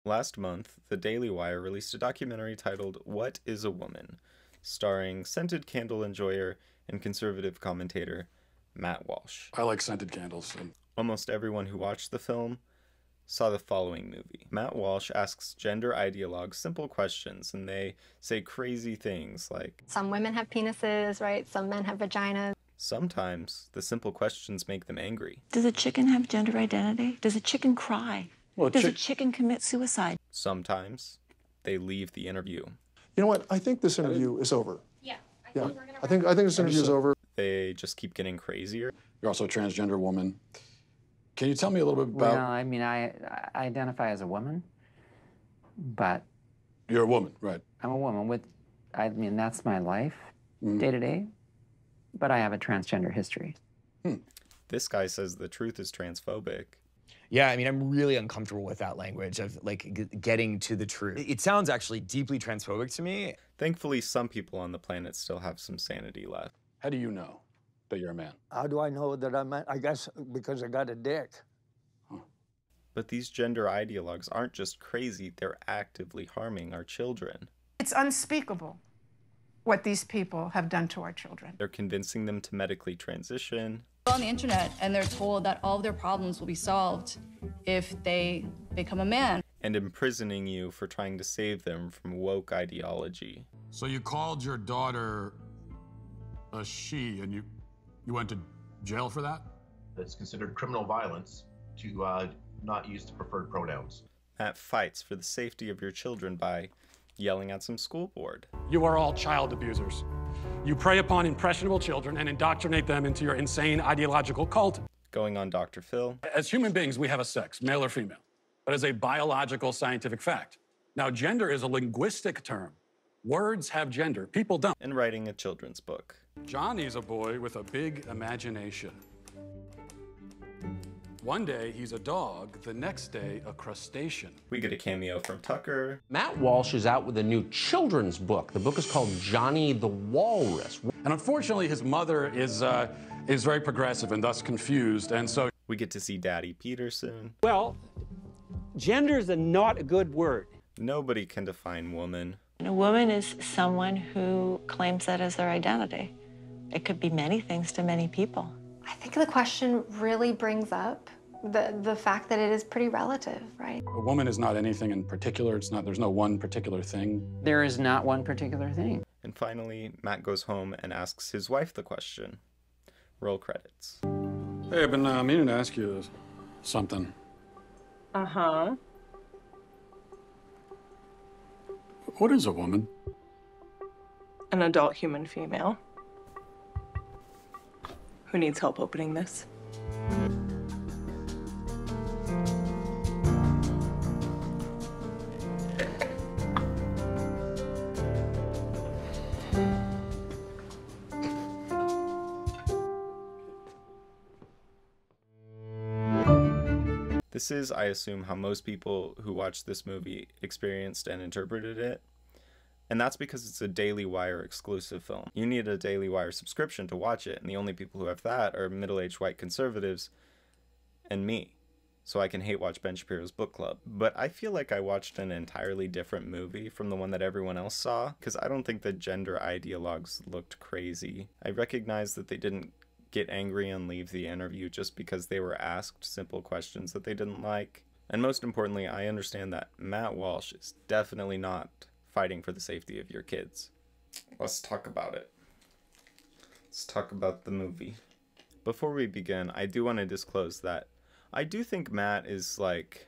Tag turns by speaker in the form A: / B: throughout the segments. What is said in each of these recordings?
A: Last month, The Daily Wire released a documentary titled What is a Woman?, starring scented candle enjoyer and conservative commentator Matt Walsh.
B: I like scented candles.
A: Almost everyone who watched the film saw the following movie. Matt Walsh asks gender ideologues simple questions, and they say crazy things like,
C: some women have penises, right? Some men have vaginas.
A: Sometimes the simple questions make them angry.
D: Does a chicken have gender identity? Does a chicken cry?
B: Well,
D: Does a chicken commit suicide?
A: Sometimes they leave the interview.
E: You know what? I think this interview is over.
C: Yeah,
E: I think this interview is over.
A: They just keep getting crazier.
B: You're also a transgender woman. Can you tell me a little bit about...
F: Well, I mean, I identify as a woman, but...
B: You're a woman, right?
F: I'm a woman with... I mean, that's my life, day to day, but I have a transgender history.
A: This guy says the truth is transphobic.
G: Yeah, I mean, I'm really uncomfortable with that language of, like, getting to the truth. It sounds actually deeply transphobic to me.
A: Thankfully, some people on the planet still have some sanity left.
B: How do you know that you're a man?
H: How do I know that I'm a... I guess because I got a dick.
A: But these gender ideologues aren't just crazy, they're actively harming our children.
I: It's unspeakable what these people have done to our children.
A: They're convincing them to medically transition.
J: On the internet, and they're told that all of their problems will be solved if they become a man.
A: And imprisoning you for trying to save them from woke ideology.
B: So you called your daughter a she, and you went to jail for that?
K: It's considered criminal violence to not use the preferred pronouns.
A: Matt fights for the safety of your children by yelling at some school board.
B: You are all child abusers. You prey upon impressionable children and indoctrinate them into your insane ideological cult.
A: Going on Dr. Phil.
B: As human beings, we have a sex, male or female, but as a biological scientific fact. Now, gender is a linguistic term. Words have gender, people don't.
A: And writing a children's book.
B: Johnny's a boy with a big imagination. One day, he's a dog, the next day, a crustacean.
A: We get a cameo from Tucker.
L: Matt Walsh is out with a new children's book. The book is called Johnny the Walrus.
B: And unfortunately, his mother is very progressive and thus confused, and so...
A: We get to see Daddy Peterson.
M: Well, gender's not a good word.
A: Nobody can define woman.
D: And a woman is someone who claims that as their identity. It could be many things to many people.
C: I think the question really brings up the fact that it is pretty relative, right?
B: A woman is not anything in particular. There's no one particular thing.
F: There is not one particular thing.
A: And finally, Matt goes home and asks his wife the question. Roll credits.
B: Hey, I've been meaning to ask you something.
N: Uh-huh.
B: What is a woman?
N: An adult human female. Who needs help opening this?
A: This is, I assume, how most people who watched this movie experienced and interpreted it. And that's because it's a Daily Wire exclusive film. You need a Daily Wire subscription to watch it, and the only people who have that are middle-aged white conservatives and me. So I can hate watch Ben Shapiro's book club. But I feel like I watched an entirely different movie from the one that everyone else saw, because I don't think the gender ideologues looked crazy. I recognize that they didn't get angry and leave the interview just because they were asked simple questions that they didn't like. And most importantly, I understand that Matt Walsh is definitely not fighting for the safety of your kids. Let's talk about it. Let's talk about the movie. Before we begin, I do want to disclose that I do think Matt is like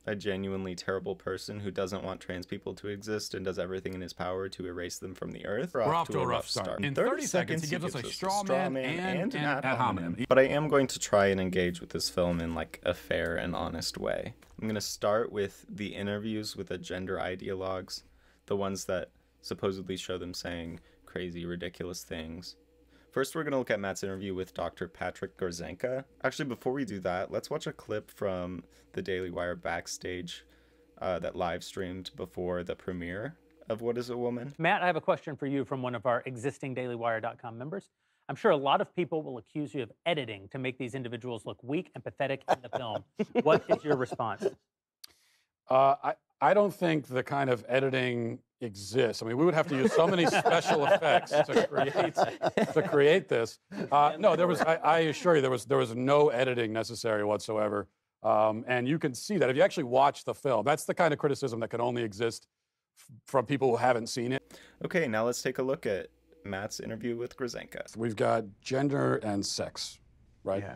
A: a genuinely terrible person who doesn't want trans people to exist and does everything in his power to erase them from the earth.
B: We're off to a rough start. In 30 seconds, he gives us a straw man and an ad hominem.
A: But I am going to try and engage with this film in like a fair and honest way. I'm going to start with the interviews with the gender ideologues, the ones that supposedly show them saying crazy, ridiculous things. First, we're going to look at Matt's interview with Dr. Patrick Grzanka. Actually, before we do that, let's watch a clip from the Daily Wire backstage that live streamed before the premiere of What is a Woman?
M: Matt, I have a question for you from one of our existing dailywire.com members. I'm sure a lot of people will accuse you of editing to make these individuals look weak and pathetic in the film. What is your response?
B: I don't think the kind of editing exists. I mean, we would have to use so many special effects to create this. No, there was. I assure you, there was no editing necessary whatsoever. And you can see that if you actually watch the film. That's the kind of criticism that can only exist from people who haven't seen it.
A: Okay, now let's take a look at Matt's interview with Grzanka.
B: We've got gender and sex, right?
G: Yeah.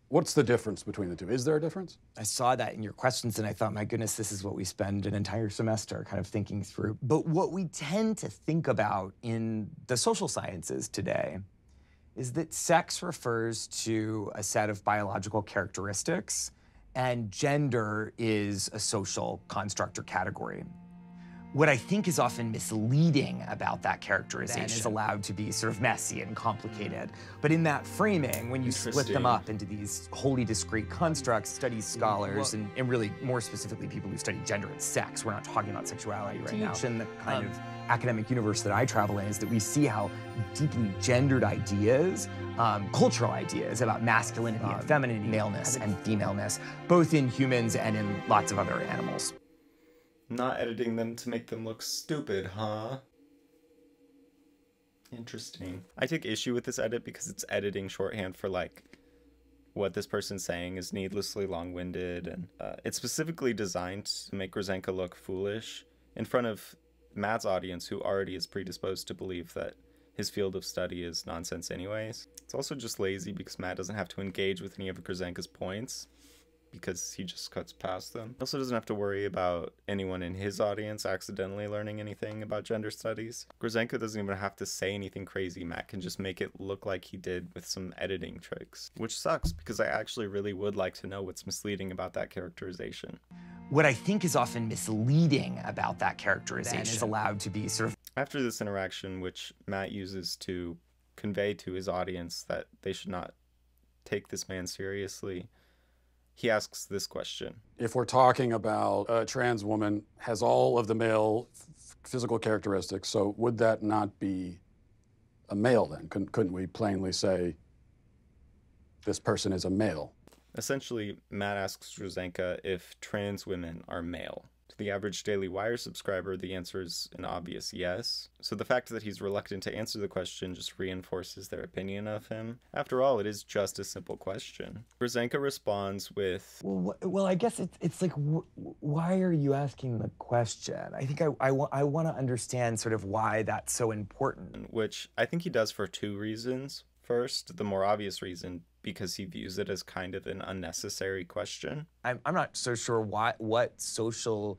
B: What's the difference between the two? Is there a difference?
G: I saw that in your questions and I thought, my goodness, this is what we spend an entire semester kind of thinking through. But what we tend to think about in the social sciences today is that sex refers to a set of biological characteristics and gender is a social construct or category. What I think is often misleading about that characterization is allowed to be sort of messy and complicated. But in that framing, when you split them up into these wholly discrete constructs, studies scholars, and really more specifically people who study gender and sex, we're not talking about sexuality right now. In the kind of academic universe that I travel in is that we see how deeply gendered ideas, cultural ideas about masculinity and femininity, maleness and femaleness, both in humans and in lots of other animals.
A: Not editing them to make them look stupid, huh? Interesting. I take issue with this edit because it's editing shorthand for, like, what this person's saying is needlessly long-winded, and it's specifically designed to make Grzanka look foolish in front of Matt's audience, who already is predisposed to believe that his field of study is nonsense anyways. It's also just lazy because Matt doesn't have to engage with any of Grzanka's points, because he just cuts past them. He also doesn't have to worry about anyone in his audience accidentally learning anything about gender studies. Grzanka doesn't even have to say anything crazy. Matt can just make it look like he did with some editing tricks, which sucks because I actually really would like to know what's misleading about that characterization.
G: What I think is often misleading about that characterization is allowed to be sort of...
A: After this interaction, which Matt uses to convey to his audience that they should not take this man seriously, he asks this question.
B: If we're talking about a trans woman has all of the male physical characteristics, so would that not be a male then? Couldn't we plainly say this person is a male?
A: Essentially, Matt asks Grzanka if trans women are male. To the average Daily Wire subscriber, the answer is an obvious yes. So the fact that he's reluctant to answer the question just reinforces their opinion of him. After all, it is just a simple question. Grzanka responds with...
G: Well, I guess it's like, why are you asking the question? I think I want to understand sort of why that's so important.
A: Which I think he does for two reasons. First, the more obvious reason, because he views it as kind of an unnecessary question.
G: I'm not so sure what social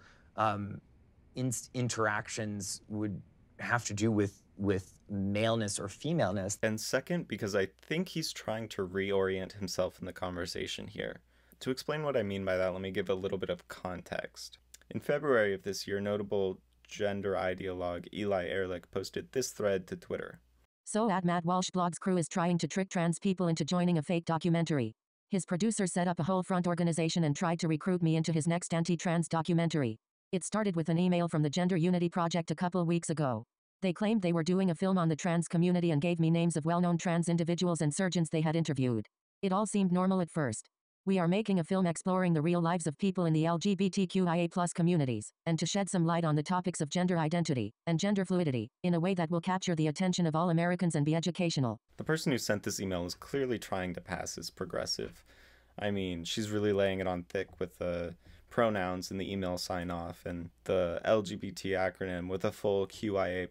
G: interactions would have to do with maleness or femaleness.
A: And second, because I think he's trying to reorient himself in the conversation here. To explain what I mean by that, let me give a little bit of context. In February of this year, notable gender ideologue Eli Ehrlich posted this thread to Twitter.
O: So Matt Walsh blog's crew is trying to trick trans people into joining a fake documentary. His producer set up a whole front organization and tried to recruit me into his next anti-trans documentary. It started with an email from the Gender Unity Project a couple weeks ago. They claimed they were doing a film on the trans community and gave me names of well-known trans individuals and surgeons they had interviewed. It all seemed normal at first. We are making a film exploring the real lives of people in the LGBTQIA+ communities, and to shed some light on the topics of gender identity and gender fluidity, in a way that will capture the attention of all Americans and be educational.
A: The person who sent this email is clearly trying to pass as progressive. I mean, she's really laying it on thick with the pronouns in the email sign-off and the LGBT acronym with a full QIA+.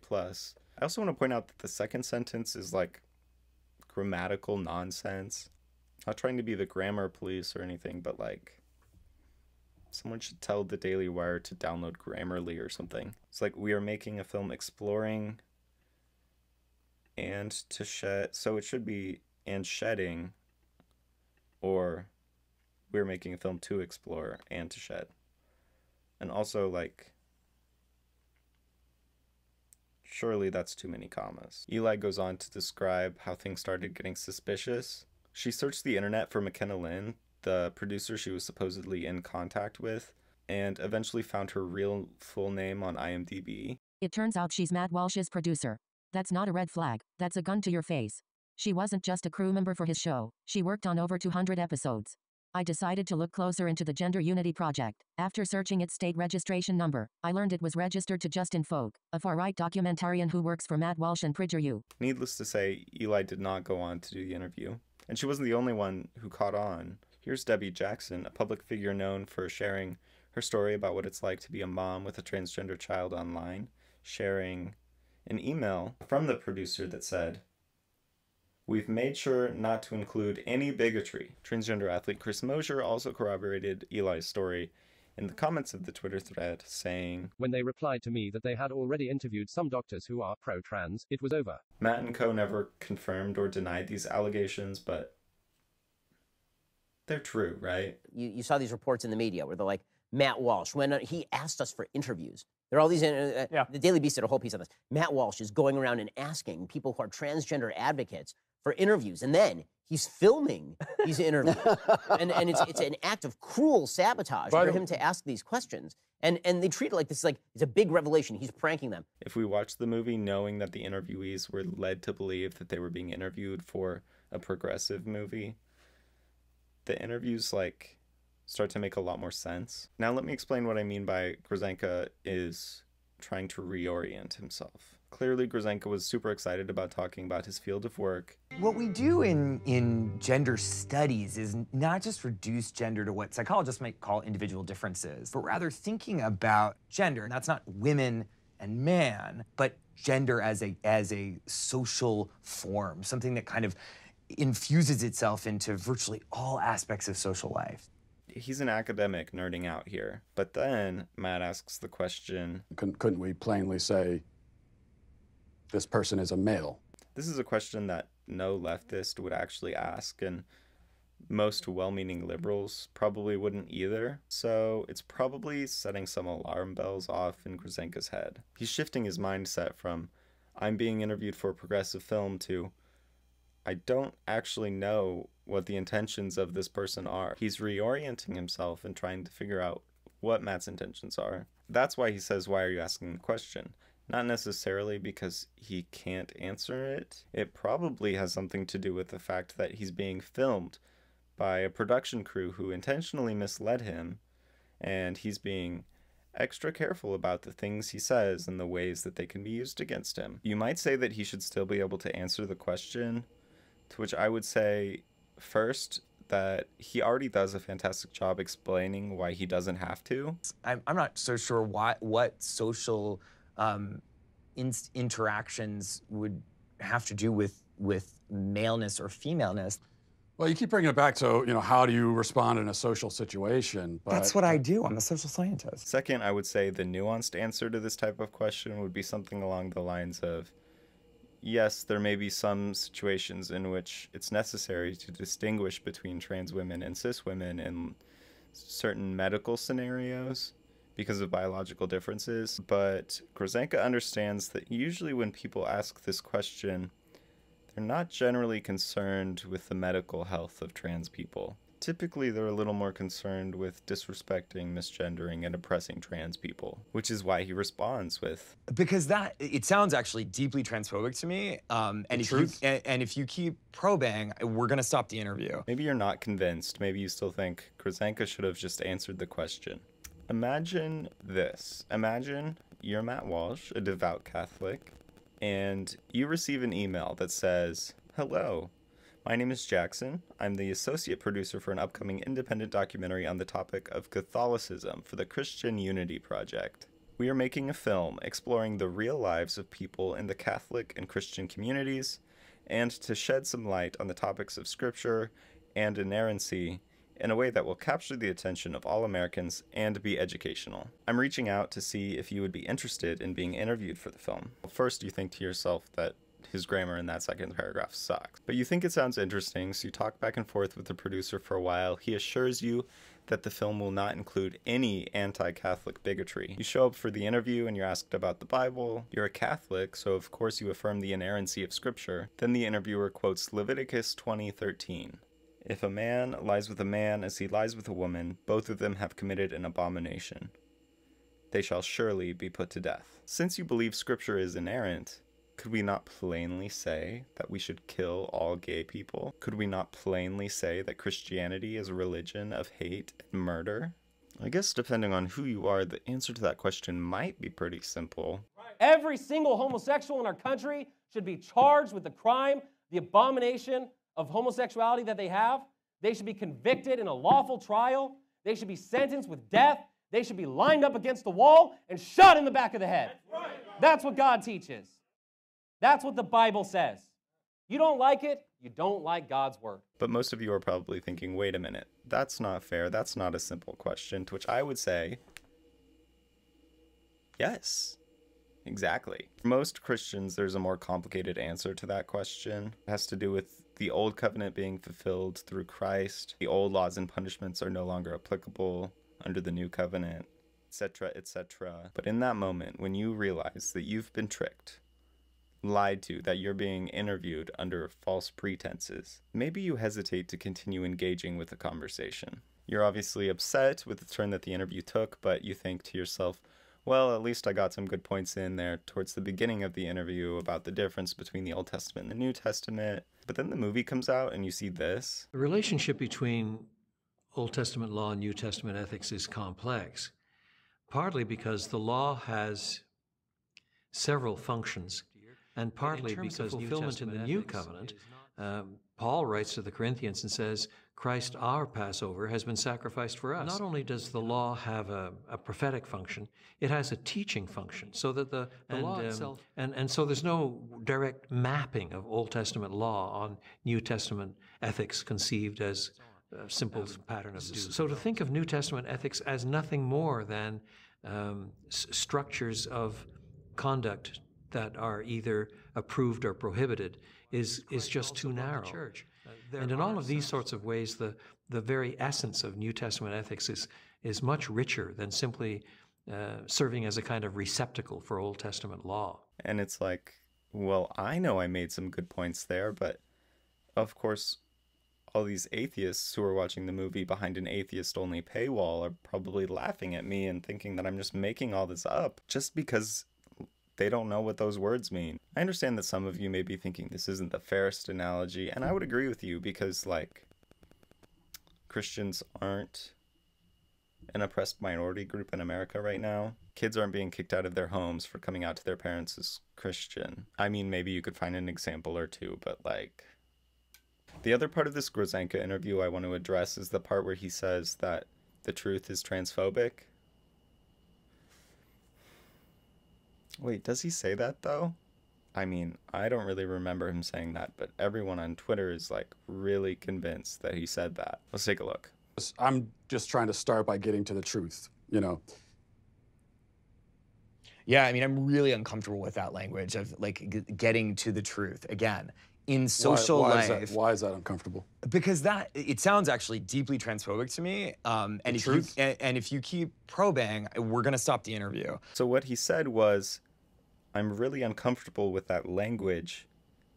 A: I also want to point out that the second sentence is like grammatical nonsense. Not trying to be the grammar police or anything, but like someone should tell the Daily Wire to download Grammarly or something. It's like, we are making a film exploring and to shed, so it should be and shedding, or we're making a film to explore and to shed. And also, like, surely that's too many commas. Eli goes on to describe how things started getting suspicious. She searched the internet for McKenna Lynn, the producer she was supposedly in contact with, and eventually found her real full name on IMDb.
O: It turns out she's Matt Walsh's producer. That's not a red flag, that's a gun to your face. She wasn't just a crew member for his show, she worked on over 200 episodes. I decided to look closer into the Gender Unity Project. After searching its state registration number, I learned it was registered to Justin Folk, a far-right documentarian who works for Matt Walsh and PragerU.
A: Needless to say, Eli did not go on to do the interview. And she wasn't the only one who caught on. Here's Debbie Jackson, a public figure known for sharing her story about what it's like to be a mom with a transgender child online, sharing an email from the producer that said, "We've made sure not to include any bigotry." Transgender athlete Chris Mosier also corroborated Eli's story in the comments of the Twitter thread, saying,
P: "When they replied to me that they had already interviewed some doctors who are pro-trans, it was over."
A: Matt and co never confirmed or denied these allegations, but they're true, right?
Q: You saw these reports in the media where they're like, Matt Walsh, when he asked us for interviews, there are all these, the Daily Beast did a whole piece on this. Matt Walsh is going around and asking people who are transgender advocates for interviews, and then he's filming these interviews. and it's an act of cruel sabotage for him to ask these questions. And they treat it like this, like it's a big revelation. He's pranking them.
A: If we watched the movie knowing that the interviewees were led to believe that they were being interviewed for a progressive movie, the interviews start to make a lot more sense. Now let me explain what I mean by Grzanka is trying to reorient himself. Clearly, Grzanka was super excited about talking about his field of work.
G: What we do in gender studies is not just reduce gender to what psychologists might call individual differences, but rather thinking about gender. And that's not women and man, but gender as a social form, something that kind of infuses itself into virtually all aspects of social life.
A: He's an academic nerding out here. But then Matt asks the question,
B: couldn't we plainly say, this person is a male?
A: This is a question that no leftist would actually ask, and most well-meaning liberals probably wouldn't either. So it's probably setting some alarm bells off in Grzanka's head. He's shifting his mindset from, I'm being interviewed for a progressive film, to, I don't actually know what the intentions of this person are. He's reorienting himself and trying to figure out what Matt's intentions are. That's why he says, why are you asking the question? Not necessarily because he can't answer it. It probably has something to do with the fact that he's being filmed by a production crew who intentionally misled him, and he's being extra careful about the things he says and the ways that they can be used against him. You might say that he should still be able to answer the question, to which I would say, first, that he already does a fantastic job explaining why he doesn't have to.
G: I'm not so sure what social interactions would have to do with maleness or femaleness.
B: Well, you keep bringing it back to, how do you respond in a social situation? But
G: that's what I do. I'm a social scientist.
A: Second, I would say the nuanced answer to this type of question would be something along the lines of, yes, there may be some situations in which it's necessary to distinguish between trans women and cis women in certain medical scenarios because of biological differences, but Grzanka understands that usually when people ask this question, they're not generally concerned with the medical health of trans people. Typically, they're a little more concerned with disrespecting, misgendering, and oppressing trans people, which is why he responds with,
G: because it sounds actually deeply transphobic to me. And if you keep probing, we're gonna stop the interview.
A: Maybe you're not convinced. Maybe you still think Grzanka should have just answered the question. Imagine this. Imagine you're Matt Walsh, a devout Catholic, and you receive an email that says, "Hello. My name is Jackson. I'm the associate producer for an upcoming independent documentary on the topic of Catholicism for the Christian Unity Project. We are making a film exploring the real lives of people in the Catholic and Christian communities, and to shed some light on the topics of scripture and inerrancy in a way that will capture the attention of all Americans and be educational. I'm reaching out to see if you would be interested in being interviewed for the film." First, you think to yourself that his grammar in that second paragraph sucks. But you think it sounds interesting, so you talk back and forth with the producer for a while. He assures you that the film will not include any anti-Catholic bigotry. You show up for the interview and you're asked about the Bible. You're a Catholic, so of course you affirm the inerrancy of Scripture. Then the interviewer quotes Leviticus 20:13. "If a man lies with a man as he lies with a woman, both of them have committed an abomination. They shall surely be put to death." Since you believe Scripture is inerrant, Could we not plainly say that we should kill all gay people? Could we not plainly say that Christianity is a religion of hate and murder? I guess depending on who you are, the answer to that question might be pretty simple.
R: Every single homosexual in our country should be charged with the crime, the abomination of homosexuality that they have. They should be convicted in a lawful trial. They should be sentenced with death. They should be lined up against the wall and shot in the back of the head. That's what God teaches. That's what the Bible says. You don't like it, you don't like God's word.
A: But most of you are probably thinking, wait a minute, that's not fair. That's not a simple question, to which I would say, yes, exactly. For most Christians, there's a more complicated answer to that question. It has to do with the old covenant being fulfilled through Christ. The old laws and punishments are no longer applicable under the new covenant, etc., etc. But in that moment, when you realize that you've been tricked, lied to, that you're being interviewed under false pretenses, maybe you hesitate to continue engaging with the conversation. You're obviously upset with the turn that the interview took, but you think to yourself, well, at least I got some good points in there towards the beginning of the interview about the difference between the Old Testament and the New Testament. But then the movie comes out and you see this.
S: The relationship between Old Testament law and New Testament ethics is complex, partly because the law has several functions, and partly because fulfillment in the New Covenant, Paul writes to the Corinthians and says, Christ, our Passover, has been sacrificed for us. Not only does the law have a prophetic function, it has a teaching function, so that the law itself, and so there's no direct mapping of Old Testament law on New Testament ethics conceived as a simple pattern of do's. So to think of New Testament ethics as nothing more than structures of conduct that are either approved or prohibited is just too narrow. And in all of these sorts of ways, the very essence of New Testament ethics is much richer than simply serving as a kind of receptacle for Old Testament law.
A: And it's like, well, I know I made some good points there, but of course, all these atheists who are watching the movie behind an atheist-only paywall are probably laughing at me and thinking that I'm just making all this up just because they don't know what those words mean. I understand that some of you may be thinking this isn't the fairest analogy, and I would agree with you because, like, Christians aren't an oppressed minority group in America right now. Kids aren't being kicked out of their homes for coming out to their parents as Christian. I mean, maybe you could find an example or two, but, like... The other part of this Grzanka interview I want to address is the part where he says that the truth is transphobic. Wait, does he say that, though? I mean, I don't really remember him saying that, but everyone on Twitter is, like, really convinced that he said that. Let's take a look.
B: I'm just trying to start by getting to the truth, you know.
G: Yeah, I mean, I'm really uncomfortable with that language of, like, getting to the truth. Again, in social life.
B: Why is that uncomfortable?
G: Because it sounds actually deeply transphobic to me. And if you keep probing, we're going to stop the interview.
A: So what he said was, I'm really uncomfortable with that language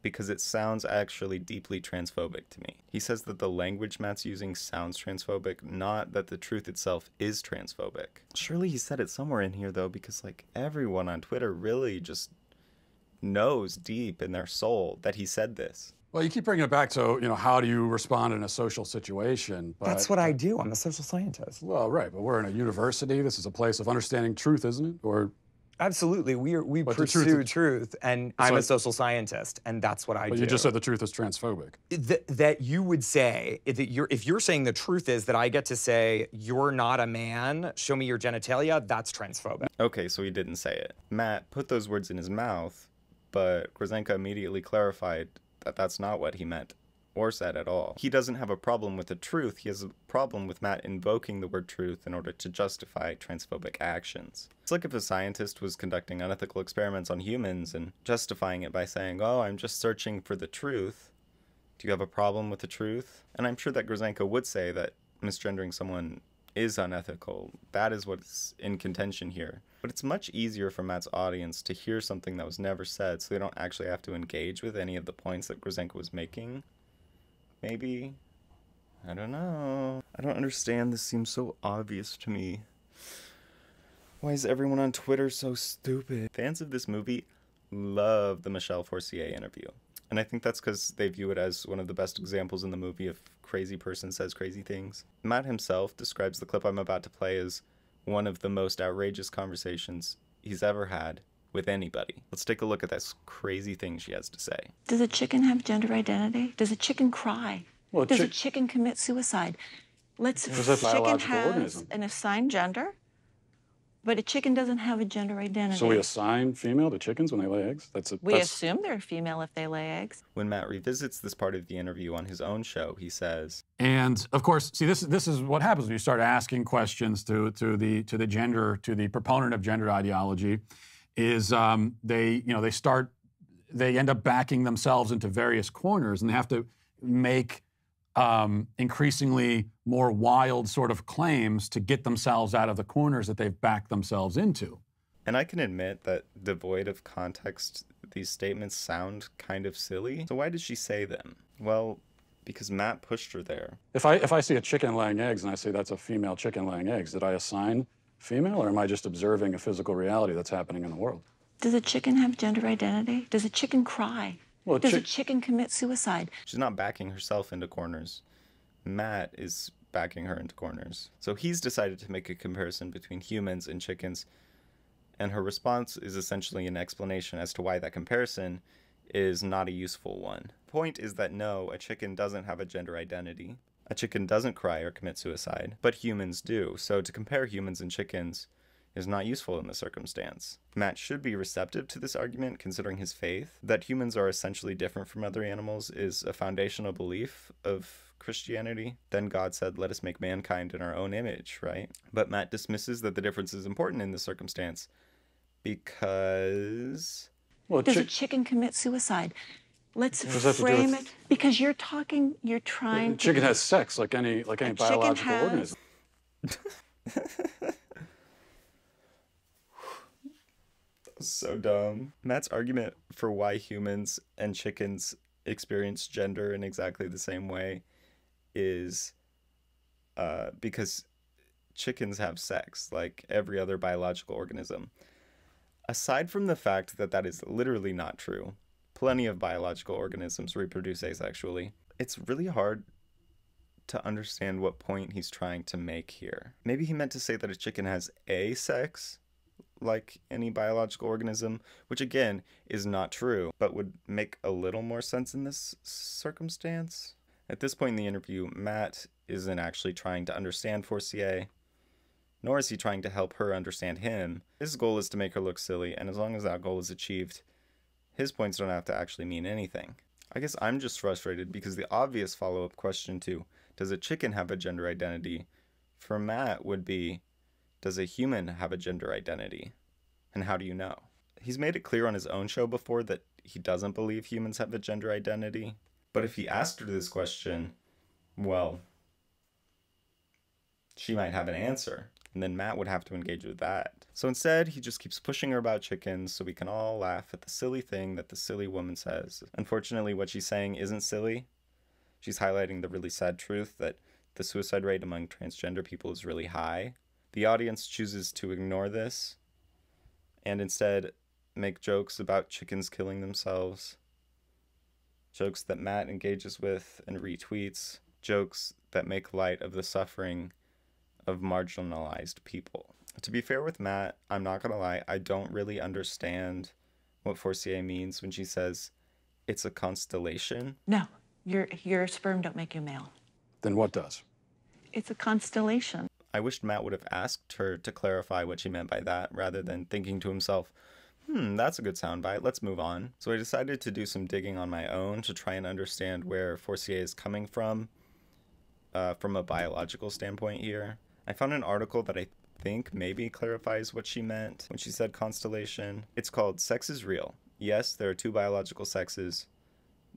A: because it sounds actually deeply transphobic to me. He says that the language Matt's using sounds transphobic, not that the truth itself is transphobic. Surely he said it somewhere in here, though, because, like, everyone on Twitter really just knows deep in their soul that he said this.
B: Well, you keep bringing it back to, you know, how do you respond in a social situation? But,
G: that's what I do. I'm a social scientist.
B: Well, right, but we're in a university. This is a place of understanding truth, isn't it? Or
G: absolutely, we pursue truth, and I'm a social scientist, and that's what I do.
B: But you just said the truth is transphobic.
G: That you would say that if you're saying the truth is that I get to say you're not a man, show me your genitalia, that's transphobic.
A: Okay, so he didn't say it. Matt put those words in his mouth, but Grzanka immediately clarified that that's not what he meant or said at all. He doesn't have a problem with the truth, he has a problem with Matt invoking the word truth in order to justify transphobic actions. It's like if a scientist was conducting unethical experiments on humans and justifying it by saying, oh, I'm just searching for the truth. Do you have a problem with the truth? And I'm sure that Grzanka would say that misgendering someone is unethical. That is what's in contention here. But it's much easier for Matt's audience to hear something that was never said so they don't actually have to engage with any of the points that Grzanka was making. Maybe. I don't know. I don't understand. This seems so obvious to me. Why is everyone on Twitter so stupid? Fans of this movie love the Michelle Forcier interview. And I think that's because they view it as one of the best examples in the movie of crazy person says crazy things. Matt himself describes the clip I'm about to play as one of the most outrageous conversations he's ever had with anybody. Let's take a look at this crazy thing she has to say.
D: Does a chicken have gender identity? Does a chicken cry?
B: Well,
D: Does a chicken commit suicide? Let's
B: Is that
D: chicken
B: biological
D: has
B: organism?
D: an assigned gender, but a chicken doesn't have a gender identity.
B: So we assign female to chickens when they lay eggs?
D: We assume they're female if they lay eggs.
A: When Matt revisits this part of the interview on his own show, he says,
B: And of course, see, this is what happens when you start asking questions to the proponent of gender ideology, is they end up backing themselves into various corners, and they have to make increasingly more wild sort of claims to get themselves out of the corners that they've backed themselves into.
A: and I can admit that devoid of context, these statements sound kind of silly. So why did she say them? Well, because Matt pushed her there.
B: If I see a chicken laying eggs and I say that's a female chicken laying eggs, did I assign female, or am I just observing a physical reality that's happening in the world?
D: Does a chicken have gender identity? Does a chicken cry?
B: Well,
D: Does a chicken commit suicide?
A: She's not backing herself into corners. Matt is backing her into corners. So he's decided to make a comparison between humans and chickens, and her response is essentially an explanation as to why that comparison is not a useful one. The point is that no, a chicken doesn't have a gender identity. A chicken doesn't cry or commit suicide, but humans do. So to compare humans and chickens is not useful in this circumstance. Matt should be receptive to this argument, considering his faith. That humans are essentially different from other animals is a foundational belief of Christianity. Then God said, let us make mankind in our own image, right? But Matt dismisses that the difference is important in this circumstance because...
D: Well, does a chicken commit suicide? Let's
B: What does that have to do
D: frame
B: with-
D: it, because you're trying
B: The chicken has sex like any biological organism.
A: So dumb. Matt's argument for why humans and chickens experience gender in exactly the same way is because chickens have sex like every other biological organism. Aside from the fact that that is literally not true, plenty of biological organisms reproduce asexually, it's really hard to understand what point he's trying to make here. Maybe he meant to say that a chicken has a sex, like any biological organism, which again is not true, but would make a little more sense in this circumstance. At this point in the interview, Matt isn't actually trying to understand Forcier, nor is he trying to help her understand him. His goal is to make her look silly, and as long as that goal is achieved, his points don't have to actually mean anything. I guess I'm just frustrated because the obvious follow-up question to, does a chicken have a gender identity, for Matt would be, does a human have a gender identity? And how do you know? He's made it clear on his own show before that he doesn't believe humans have a gender identity. But if he asked her this question, well, she might have an answer. And then Matt would have to engage with that. So instead, he just keeps pushing her about chickens so we can all laugh at the silly thing that the silly woman says. Unfortunately, what she's saying isn't silly. She's highlighting the really sad truth that the suicide rate among transgender people is really high. The audience chooses to ignore this and instead make jokes about chickens killing themselves, jokes that Matt engages with and retweets, jokes that make light of the suffering of marginalized people. To be fair with Matt, I'm not gonna lie, I don't really understand what Forcier means when she says it's a constellation.
D: No, your sperm don't make you male.
B: Then what does?
D: It's a constellation.
A: I wished Matt would have asked her to clarify what she meant by that, rather than thinking to himself, that's a good soundbite, let's move on. So I decided to do some digging on my own to try and understand where Forcier is coming from a biological standpoint here. I found an article that I think maybe clarifies what she meant when she said constellation. It's called Sex is Real. Yes, there are two biological sexes.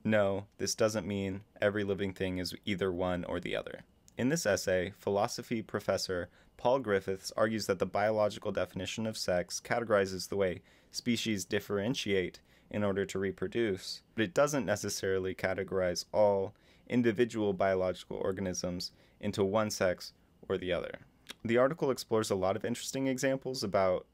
A: No, this doesn't mean every living thing is either one or the other. In this essay, philosophy professor Paul Griffiths argues that the biological definition of sex categorizes the way species differentiate in order to reproduce, but it doesn't necessarily categorize all individual biological organisms into one sex or the other. The article explores a lot of interesting examples about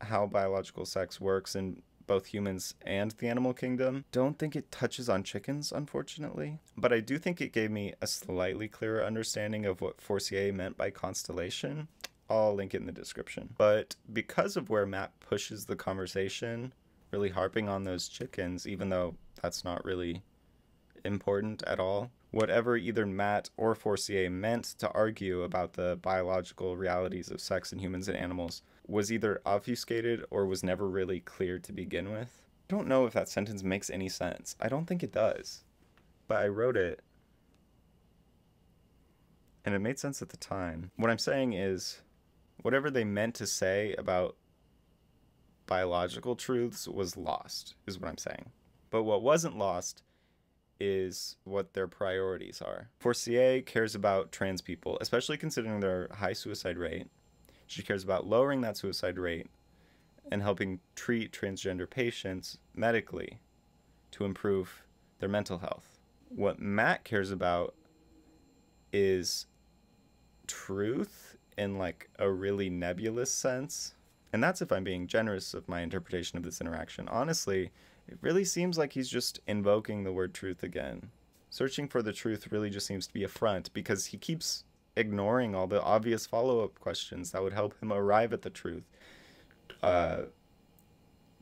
A: how biological sex works in both humans and the animal kingdom. Don't think it touches on chickens, unfortunately, but I do think it gave me a slightly clearer understanding of what Forcier meant by constellation. I'll link it in the description. But because of where Matt pushes the conversation, really harping on those chickens, even though that's not really important at all, whatever either Matt or Forcier meant to argue about the biological realities of sex in humans and animals was either obfuscated or was never really clear to begin with. I don't know if that sentence makes any sense. I don't think it does. But I wrote it, and it made sense at the time. What I'm saying is, whatever they meant to say about biological truths was lost, is what I'm saying. But what wasn't lost is what their priorities are. Forcier cares about trans people, especially considering their high suicide rate. She cares about lowering that suicide rate and helping treat transgender patients medically to improve their mental health. What Matt cares about is truth in like a really nebulous sense. And that's if I'm being generous of my interpretation of this interaction. Honestly, it really seems like he's just invoking the word truth again. Searching for the truth really just seems to be a front because he keeps ignoring all the obvious follow-up questions that would help him arrive at the truth.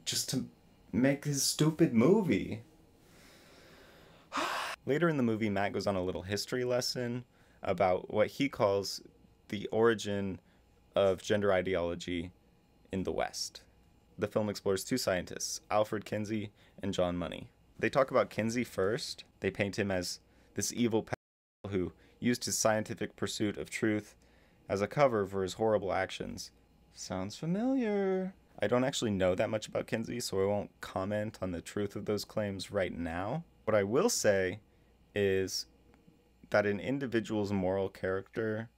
A: Just to make his stupid movie. Later in the movie, Matt goes on a little history lesson about what he calls the origin of gender ideology in the West. The film explores two scientists, Alfred Kinsey and John Money. They talk about Kinsey first. They paint him as this evil pedophile who used his scientific pursuit of truth as a cover for his horrible actions. Sounds familiar. I don't actually know that much about Kinsey, so I won't comment on the truth of those claims right now. What I will say is that an individual's moral character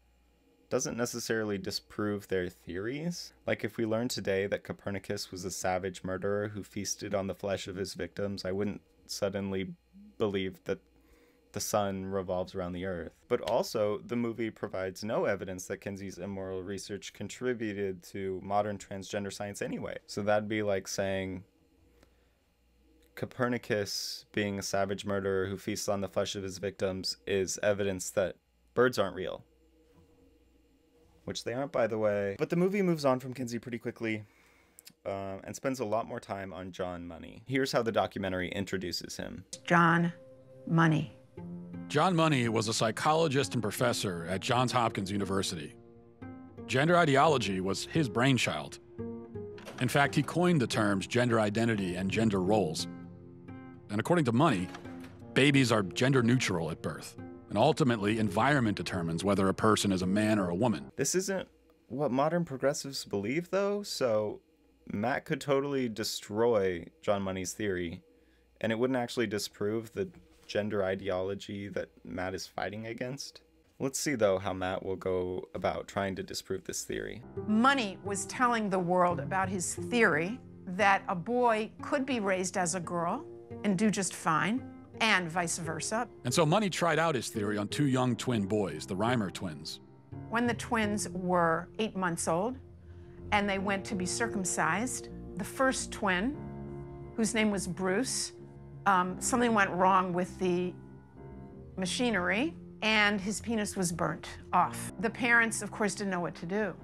A: doesn't necessarily disprove their theories. Like if we learned today that Copernicus was a savage murderer who feasted on the flesh of his victims, I wouldn't suddenly believe that the sun revolves around the earth. But also, the movie provides no evidence that Kinsey's immoral research contributed to modern transgender science anyway. So that'd be like saying Copernicus being a savage murderer who feasts on the flesh of his victims is evidence that birds aren't real. Which they aren't, by the way. But the movie moves on from Kinsey pretty quickly and spends a lot more time on John Money. Here's how the documentary introduces him.
I: John Money.
B: John Money was a psychologist and professor at Johns Hopkins University. Gender ideology was his brainchild. In fact, he coined the terms gender identity and gender roles. And according to Money, babies are gender neutral at birth. And ultimately, environment determines whether a person is a man or a woman.
A: This isn't what modern progressives believe, though, so Matt could totally destroy John Money's theory, and it wouldn't actually disprove the gender ideology that Matt is fighting against. Let's see, though, how Matt will go about trying to disprove this theory.
I: Money was telling the world about his theory that a boy could be raised as a girl and do just fine, and vice versa.
B: And so Money tried out his theory on two young twin boys, the Reimer twins.
I: When the twins were 8 months old and they went to be circumcised, the first twin, whose name was Bruce, something went wrong with the machinery and his penis was burnt off. The parents, of course, didn't know what to do.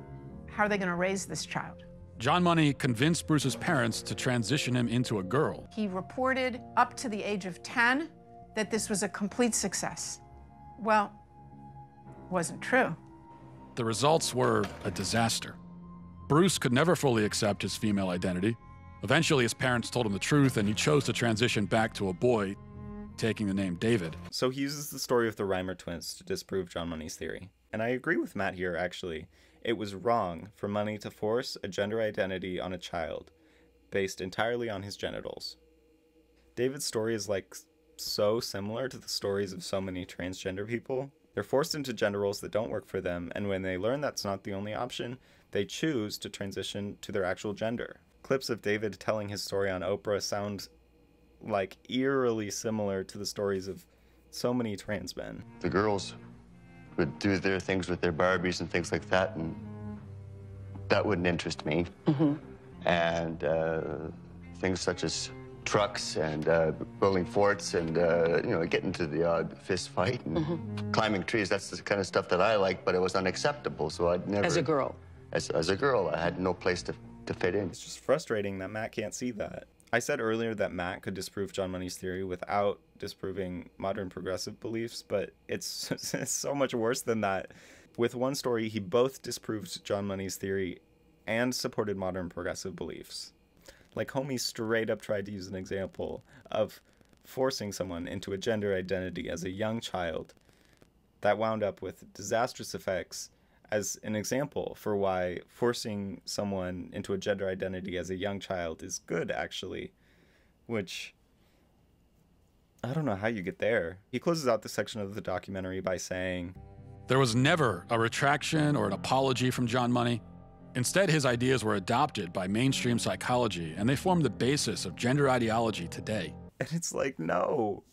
I: How are they going to raise this child?
B: John Money convinced Bruce's parents to transition him into a girl.
I: He reported up to the age of 10 that this was a complete success. Well, wasn't true.
B: The results were a disaster. Bruce could never fully accept his female identity. Eventually, his parents told him the truth, and he chose to transition back to a boy, taking the name David.
A: So he uses the story of the Reimer twins to disprove John Money's theory. And I agree with Matt here, actually. It was wrong for Money to force a gender identity on a child based entirely on his genitals. David's story is like so similar to the stories of so many transgender people. They're forced into gender roles that don't work for them, and when they learn that's not the only option, they choose to transition to their actual gender. Clips of David telling his story on Oprah sound like eerily similar to the stories of so many trans men.
T: The girls would do their things with their Barbies and things like that, and that wouldn't interest me. And things such as trucks and building forts and, getting to the odd fist fight and climbing trees. That's the kind of stuff that I like, but it was unacceptable, so I'd never...
U: As a girl?
T: As a girl, I had no place to fit in.
A: It's just frustrating that Matt can't see that. I said earlier that Matt could disprove John Money's theory without disproving modern progressive beliefs, but it's so much worse than that. With one story, he both disproved John Money's theory and supported modern progressive beliefs. Like, homie straight up tried to use an example of forcing someone into a gender identity as a young child that wound up with disastrous effects as an example for why forcing someone into a gender identity as a young child is good, actually. Which, I don't know how you get there. He closes out this section of the documentary by saying,
B: "There was never a retraction or an apology from John Money. Instead, his ideas were adopted by mainstream psychology, and they form the basis of gender ideology today."
A: And it's like, no,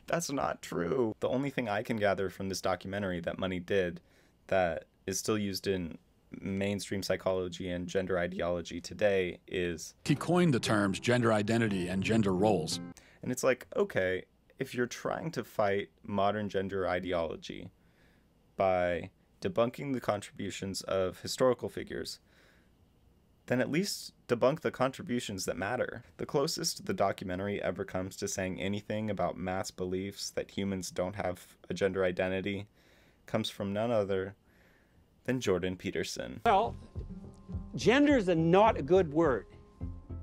A: that's not true. The only thing I can gather from this documentary that Money did that is still used in mainstream psychology and gender ideology today is...
B: he coined the terms gender identity and gender roles.
A: And it's like, okay, if you're trying to fight modern gender ideology by debunking the contributions of historical figures, then at least debunk the contributions that matter. The closest the documentary ever comes to saying anything about Matt's beliefs that humans don't have a gender identity comes from none other than Jordan Peterson.
H: Well, gender is not a good word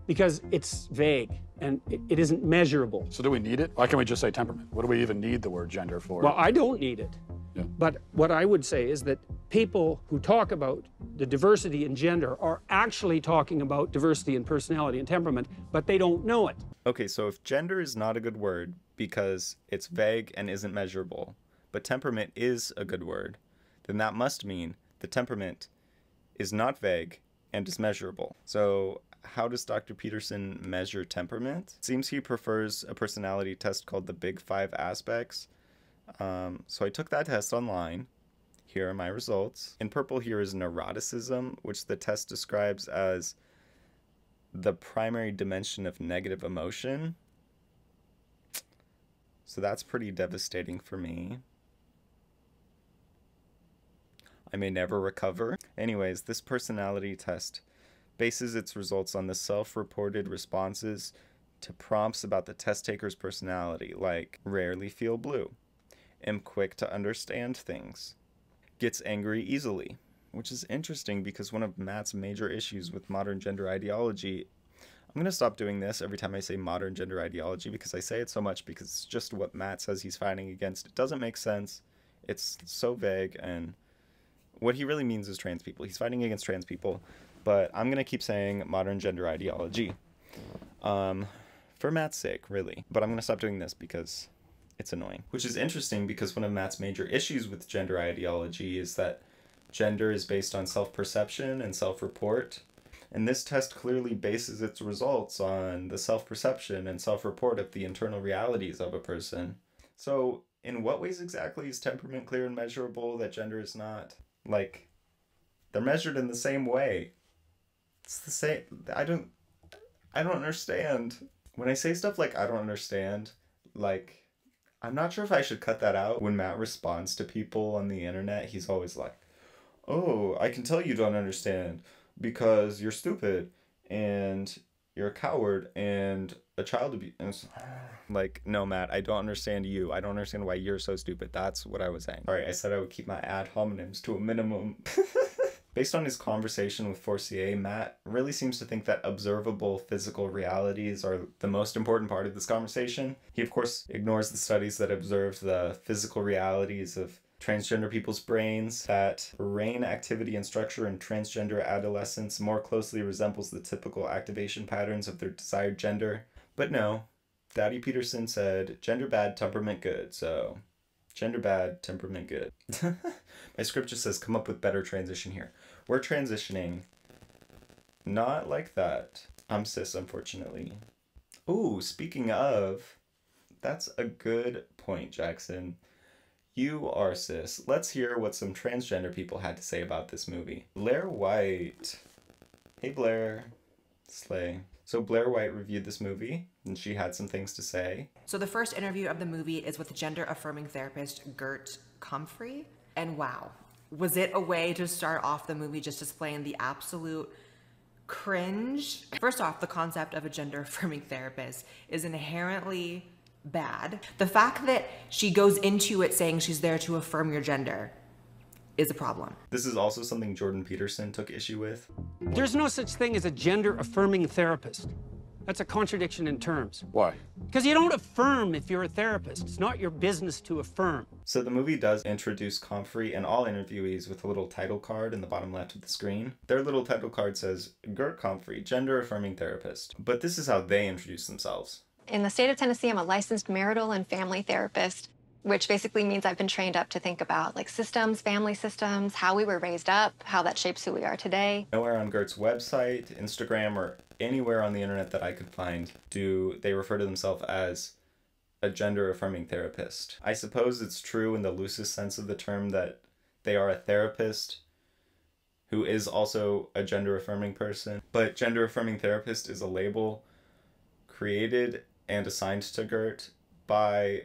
H: because it's vague and it isn't measurable.
B: So do we need it? Why can't we just say temperament? What do we even need the word gender for?
H: Well, I don't need it.
B: Yeah.
H: But what I would say is that people who talk about the diversity in gender are actually talking about diversity in personality and temperament, but they don't know it.
A: Okay, so if gender is not a good word because it's vague and isn't measurable, but temperament is a good word, then that must mean the temperament is not vague and is measurable. So how does Dr. Peterson measure temperament? It seems he prefers a personality test called the Big 5 Aspects. So I took that test online. Here are my results. In purple here is neuroticism, which the test describes as the primary dimension of negative emotion. So that's pretty devastating for me. I may never recover. Anyways, this personality test bases its results on the self-reported responses to prompts about the test taker's personality, like rarely feel blue, am quick to understand things, gets angry easily, which is interesting because one of Matt's major issues with modern gender ideology, I'm going to stop doing this every time I say modern gender ideology because I say it so much because it's just what Matt says he's fighting against. It doesn't make sense. It's so vague, and what he really means is trans people. He's fighting against trans people, but I'm going to keep saying modern gender ideology for Matt's sake, really. But I'm going to stop doing this because it's annoying. Which is interesting because one of Matt's major issues with gender ideology is that gender is based on self-perception and self-report. And this test clearly bases its results on the self-perception and self-report of the internal realities of a person. So in what ways exactly is temperament clear and measurable that gender is not? Like, they're measured in the same way. It's the same. I don't understand. When I say stuff like I don't understand, like, I'm not sure if I should cut that out. When Matt responds to people on the internet, he's always like, oh, I can tell you don't understand because you're stupid and you're a coward and a child abuse. Like, no, Matt, I don't understand you. I don't understand why you're so stupid. That's what I was saying. All right, I said I would keep my ad hominems to a minimum. Based on his conversation with Forcier, Matt really seems to think that observable physical realities are the most important part of this conversation. He, of course, ignores the studies that observe the physical realities of transgender people's brains, that brain activity and structure in transgender adolescents more closely resembles the typical activation patterns of their desired gender. But no, Daddy Peterson said, gender bad, temperament good, so gender bad, temperament good. My script just says, come up with better transition here. We're transitioning not like that. I'm cis, unfortunately. Ooh, speaking of, that's a good point, Jackson. You are cis. Let's hear what some transgender people had to say about this movie. Blair White. Hey, Blair. Slay. So Blair White reviewed this movie, and she had some things to say.
U: So the first interview of the movie is with gender-affirming therapist Gert Comfrey. And wow, was it a way to start off the movie just displaying the absolute cringe? First off, the concept of a gender-affirming therapist is inherently bad. The fact that she goes into it saying she's there to affirm your gender is a problem.
A: This is also something Jordan Peterson took issue with.
H: There's no such thing as a gender-affirming therapist. That's a contradiction in terms.
B: Why?
H: Because you don't affirm if you're a therapist. It's not your business to affirm.
A: So the movie does introduce Comfrey and all interviewees with a little title card in the bottom left of the screen. Their little title card says, Gert Comfrey, gender-affirming therapist. But this is how they introduce themselves.
C: In the state of Tennessee, I'm a licensed marital and family therapist, which basically means I've been trained up to think about like systems, family systems, how we were raised up, how that shapes who we are today.
A: Nowhere on Gert's website, Instagram, or anywhere on the internet that I could find do they refer to themselves as a gender-affirming therapist. I suppose it's true in the loosest sense of the term that they are a therapist who is also a gender-affirming person, but gender-affirming therapist is a label created and assigned to Gert by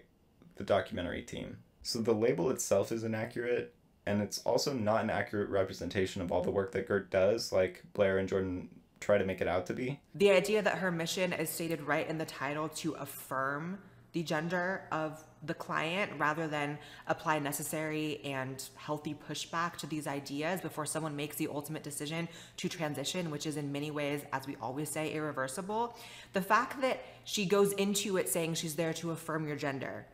A: the documentary team. So the label itself is inaccurate, and it's also not an accurate representation of all the work that Gert does, like Blair and Jordan try to make it out to be.
U: The idea that her mission is stated right in the title to affirm the gender of the client rather than apply necessary and healthy pushback to these ideas before someone makes the ultimate decision to transition, which is in many ways, as we always say, irreversible. The fact that she goes into it saying she's there to affirm your gender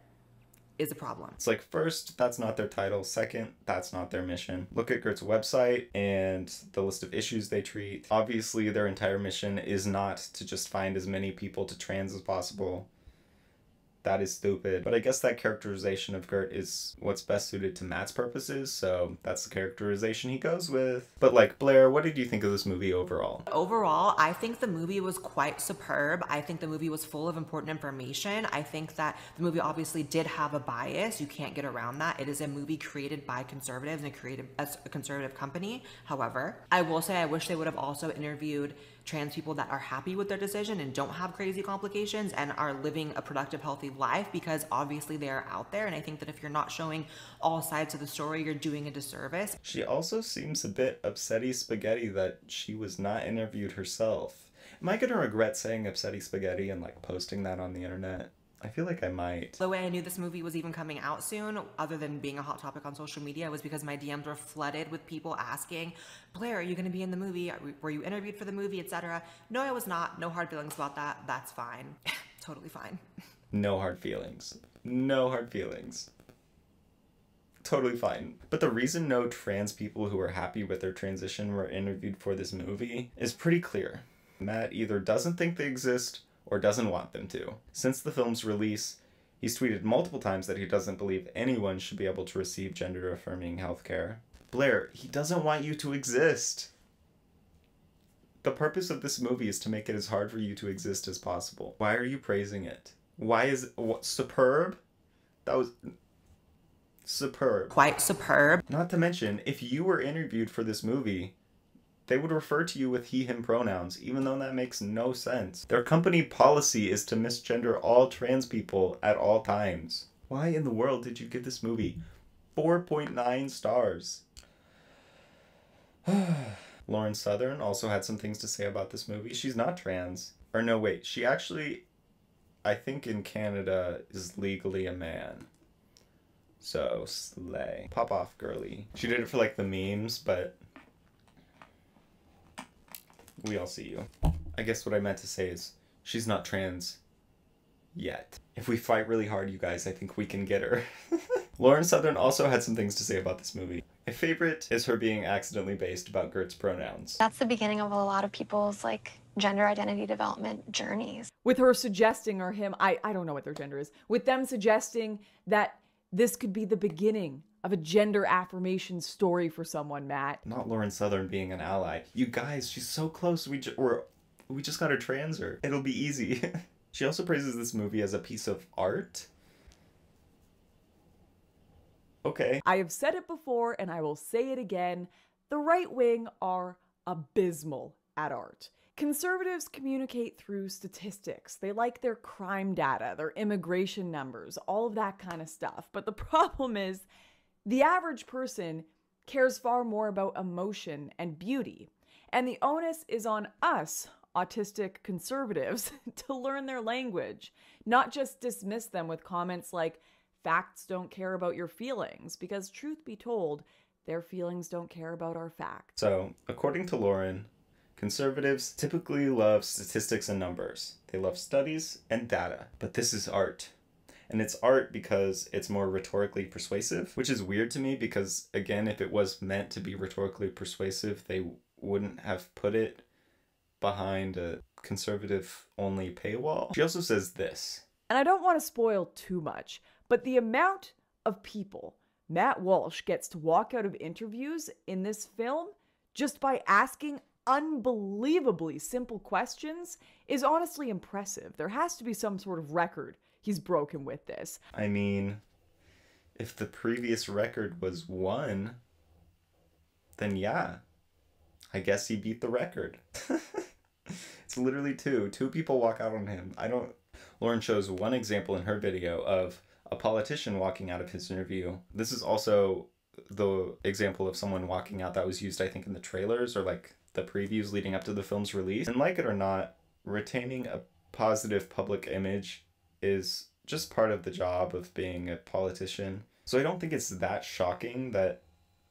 U: is a problem.
A: It's like, first, that's not their title. Second, that's not their mission. Look at Gert's website and the list of issues they treat. Obviously, their entire mission is not to just find as many people to trans as possible. That is stupid. But I guess that characterization of Gert is what's best suited to Matt's purposes, so that's the characterization he goes with. But like, Blair, what did you think of this movie overall?
U: Overall, I think the movie was quite superb. I think the movie was full of important information. I think that the movie obviously did have a bias. You can't get around that. It is a movie created by conservatives and created as a conservative company. However, I will say I wish they would have also interviewed trans people that are happy with their decision and don't have crazy complications and are living a productive, healthy life, because obviously they are out there. And I think that if you're not showing all sides of the story, you're doing a disservice.
A: She also seems a bit upsetty spaghetti that she was not interviewed herself. Am I gonna regret saying upsetty spaghetti and like posting that on the internet? I feel like I might.
U: The way I knew this movie was even coming out soon, other than being a hot topic on social media, was because my DMs were flooded with people asking, Blair, are you going to be in the movie? Were you interviewed for the movie, etc.? No, I was not. No hard feelings about that. That's fine. Totally fine.
A: No hard feelings. No hard feelings. Totally fine. But the reason no trans people who are happy with their transition were interviewed for this movie is pretty clear. Matt either doesn't think they exist or doesn't want them to. Since the film's release, he's tweeted multiple times that he doesn't believe anyone should be able to receive gender-affirming healthcare. Blair, he doesn't want you to exist. The purpose of this movie is to make it as hard for you to exist as possible. Why are you praising it? Why is it superb? That was superb.
U: Quite superb.
A: Not to mention, if you were interviewed for this movie, they would refer to you with he, him pronouns, even though that makes no sense. Their company policy is to misgender all trans people at all times. Why in the world did you give this movie 4.9 stars? Lauren Southern also had some things to say about this movie. She's not trans. Or no, wait, she actually, I think in Canada, is legally a man. So, slay. Pop off, girly. She did it for like the memes, but we all see you. I guess what I meant to say is, she's not trans yet. If we fight really hard, you guys, I think we can get her. Lauren Southern also had some things to say about this movie. My favorite is her being accidentally based about Gert's pronouns.
C: That's the beginning of a lot of people's like gender identity development journeys.
V: With her suggesting, or him, I don't know what their gender is, with them suggesting that this could be the beginning of a gender affirmation story for someone, Matt.
A: Not Lauren Southern being an ally. You guys, she's so close. We just got her trans her. It'll be easy. She also praises this movie as a piece of art. Okay.
V: I have said it before and I will say it again. The right wing are abysmal at art. Conservatives communicate through statistics. They like their crime data, their immigration numbers, all of that kind of stuff. But the problem is, the average person cares far more about emotion and beauty. And the onus is on us, autistic conservatives, to learn their language, not just dismiss them with comments like, facts don't care about your feelings, because truth be told, their feelings don't care about our facts.
A: So, according to Lauren, conservatives typically love statistics and numbers. They love studies and data. But this is art. And it's art because it's more rhetorically persuasive, which is weird to me because, again, if it was meant to be rhetorically persuasive, they wouldn't have put it behind a conservative-only paywall. She also says this.
V: And I don't want to spoil too much, but the amount of people Matt Walsh gets to walk out of interviews in this film just by asking unbelievably simple questions is honestly impressive. There has to be some sort of record he's broken with this.
A: I mean, if the previous record was 1, then yeah, I guess he beat the record. It's literally 2. 2 people walk out on him. Lauren shows one example in her video of a politician walking out of his interview. This is also the example of someone walking out that was used, I think, in the trailers or like the previews leading up to the film's release. And like it or not, retaining a positive public image is just part of the job of being a politician. So I don't think it's that shocking that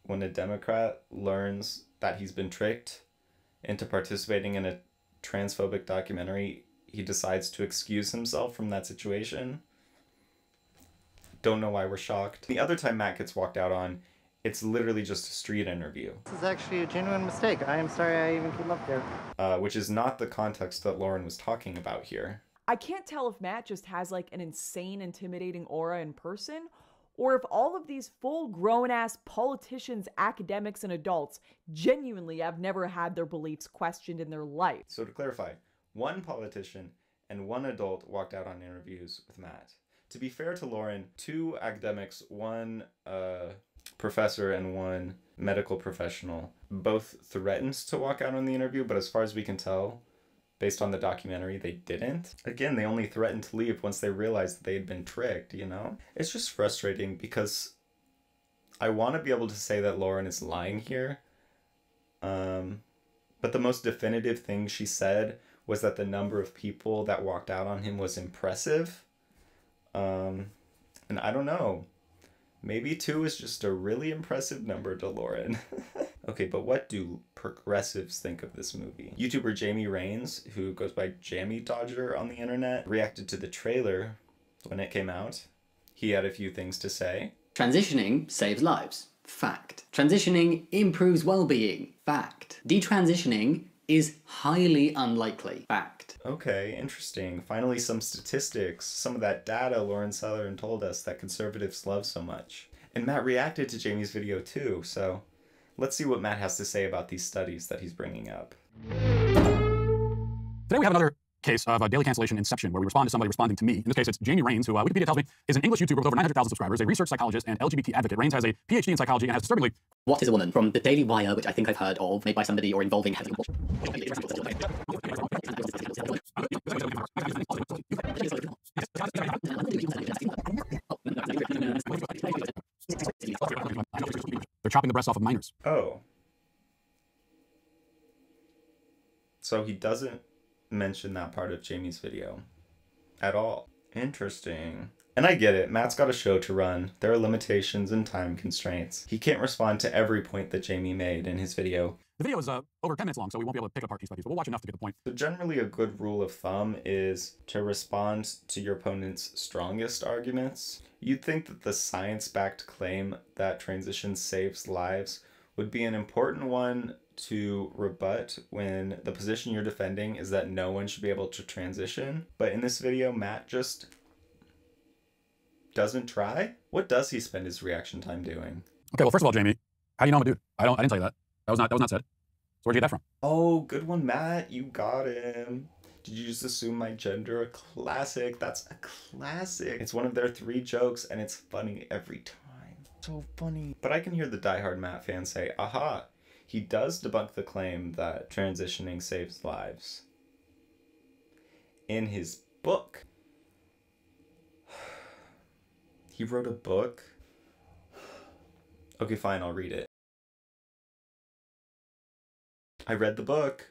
A: when a Democrat learns that he's been tricked into participating in a transphobic documentary, he decides to excuse himself from that situation. Don't know why we're shocked. The other time Matt gets walked out on, it's literally just a street interview.
E: This is actually a genuine mistake. I am sorry I even came up there.
A: Which is not the context that Lauren was talking about here.
V: I can't tell if Matt just has like an insane, intimidating aura in person, or if all of these full-grown-ass politicians, academics, and adults genuinely have never had their beliefs questioned in their life.
A: So to clarify, 1 politician and 1 adult walked out on interviews with Matt. To be fair to Lauren, 2 academics, 1 professor and 1 medical professional, both threatened to walk out on the interview, but as far as we can tell, based on the documentary, they didn't. Again, they only threatened to leave once they realized that they had been tricked, you know? It's just frustrating because I want to be able to say that Lauren is lying here, but the most definitive thing she said was that the number of people that walked out on him was impressive. And I don't know. Maybe 2 is just a really impressive number to Lauren. Okay, but what do progressives think of this movie? YouTuber Jamie Rains, who goes by Jammy Dodger on the internet, reacted to the trailer when it came out. He had a few things to say.
J: Transitioning saves lives. Fact. Transitioning improves well-being. Fact. Detransitioning is highly unlikely. Fact.
A: Okay, interesting. Finally, some statistics. Some of that data Lauren Southern told us that conservatives love so much. And Matt reacted to Jamie's video too, so let's see what Matt has to say about these studies that he's bringing up.
B: Today we have another case of a daily cancellation inception where we respond to somebody responding to me. In this case, it's Jamie Rains, who Wikipedia tells me is an English YouTuber with over 900,000 subscribers, a research psychologist and LGBT advocate. Rains has a PhD in psychology and has disturbingly...
J: What is a woman? From the Daily Wire, which I think I've heard of, made by somebody or involving...
B: They're chopping the breasts off of minors.
A: Oh. So he doesn't mention that part of Jamie's video at all. Interesting. And I get it, Matt's got a show to run. There are limitations and time constraints. He can't respond to every point that Jamie made in his video.
B: The video is over 10 minutes long, so we won't be able to pick apart piece by piece, but we'll watch enough to get the point.
A: So generally a good rule of thumb is to respond to your opponent's strongest arguments. You'd think that the science-backed claim that transition saves lives would be an important one to rebut when the position you're defending is that no one should be able to transition. But in this video, Matt just doesn't try? What does he spend his reaction time doing?
B: Okay, well, first of all, Jamie, how do you know I'm a dude? I didn't tell you that. That was not said. So where'd you get that from?
A: Oh, good one, Matt. You got him. Did you just assume my gender? A classic. That's a classic. It's one of their 3 jokes, and it's funny every time. So funny. But I can hear the diehard Matt fans say, aha, he does debunk the claim that transitioning saves lives. In his book, he wrote a book. Okay, fine, I'll read it. I read the book.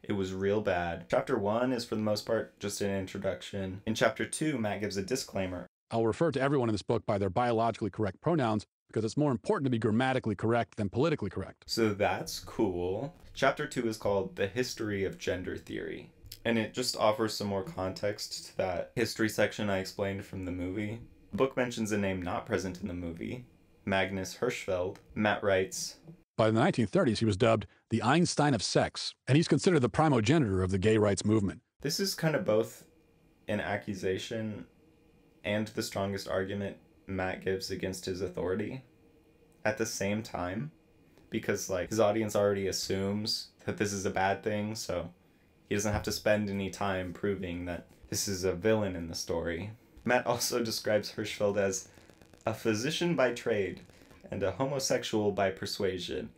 A: It was real bad. Chapter 1 is for the most part just an introduction. In chapter 2, Matt gives a disclaimer.
B: I'll refer to everyone in this book by their biologically correct pronouns because it's more important to be grammatically correct than politically correct.
A: So that's cool. Chapter 2 is called The History of Gender Theory. And it just offers some more context to that history section I explained from the movie. The book mentions a name not present in the movie, Magnus Hirschfeld. Matt writes,
B: by the 1930s, he was dubbed the Einstein of sex, and he's considered the primogenitor of the gay rights movement.
A: This is kind of both an accusation and the strongest argument Matt gives against his authority at the same time, because like his audience already assumes that this is a bad thing, so he doesn't have to spend any time proving that this is a villain in the story. Matt also describes Hirschfeld as a physician by trade and a homosexual by persuasion,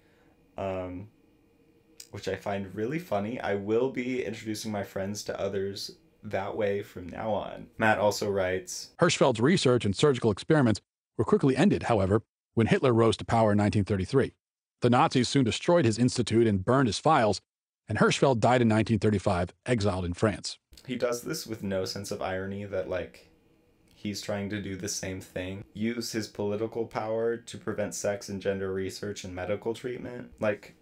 A: which I find really funny. I will be introducing my friends to others that way from now on. Matt also writes,
B: Hirschfeld's research and surgical experiments were quickly ended, however, when Hitler rose to power in 1933. The Nazis soon destroyed his institute and burned his files, and Hirschfeld died in 1935, exiled in France.
A: He does this with no sense of irony that, like, he's trying to do the same thing. Use his political power to prevent sex and gender research and medical treatment. Like,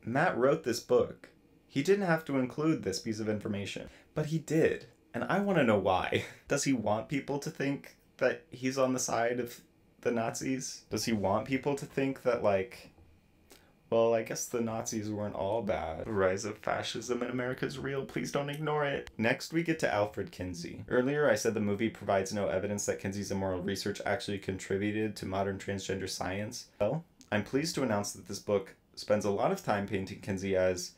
A: Matt wrote this book. He didn't have to include this piece of information, but he did. And I want to know why. Does he want people to think that he's on the side of the Nazis? Does he want people to think that, like, well, I guess the Nazis weren't all bad. The rise of fascism in America is real. Please don't ignore it. Next, we get to Alfred Kinsey. Earlier, I said the movie provides no evidence that Kinsey's immoral research actually contributed to modern transgender science. Well, I'm pleased to announce that this book spends a lot of time painting Kinsey as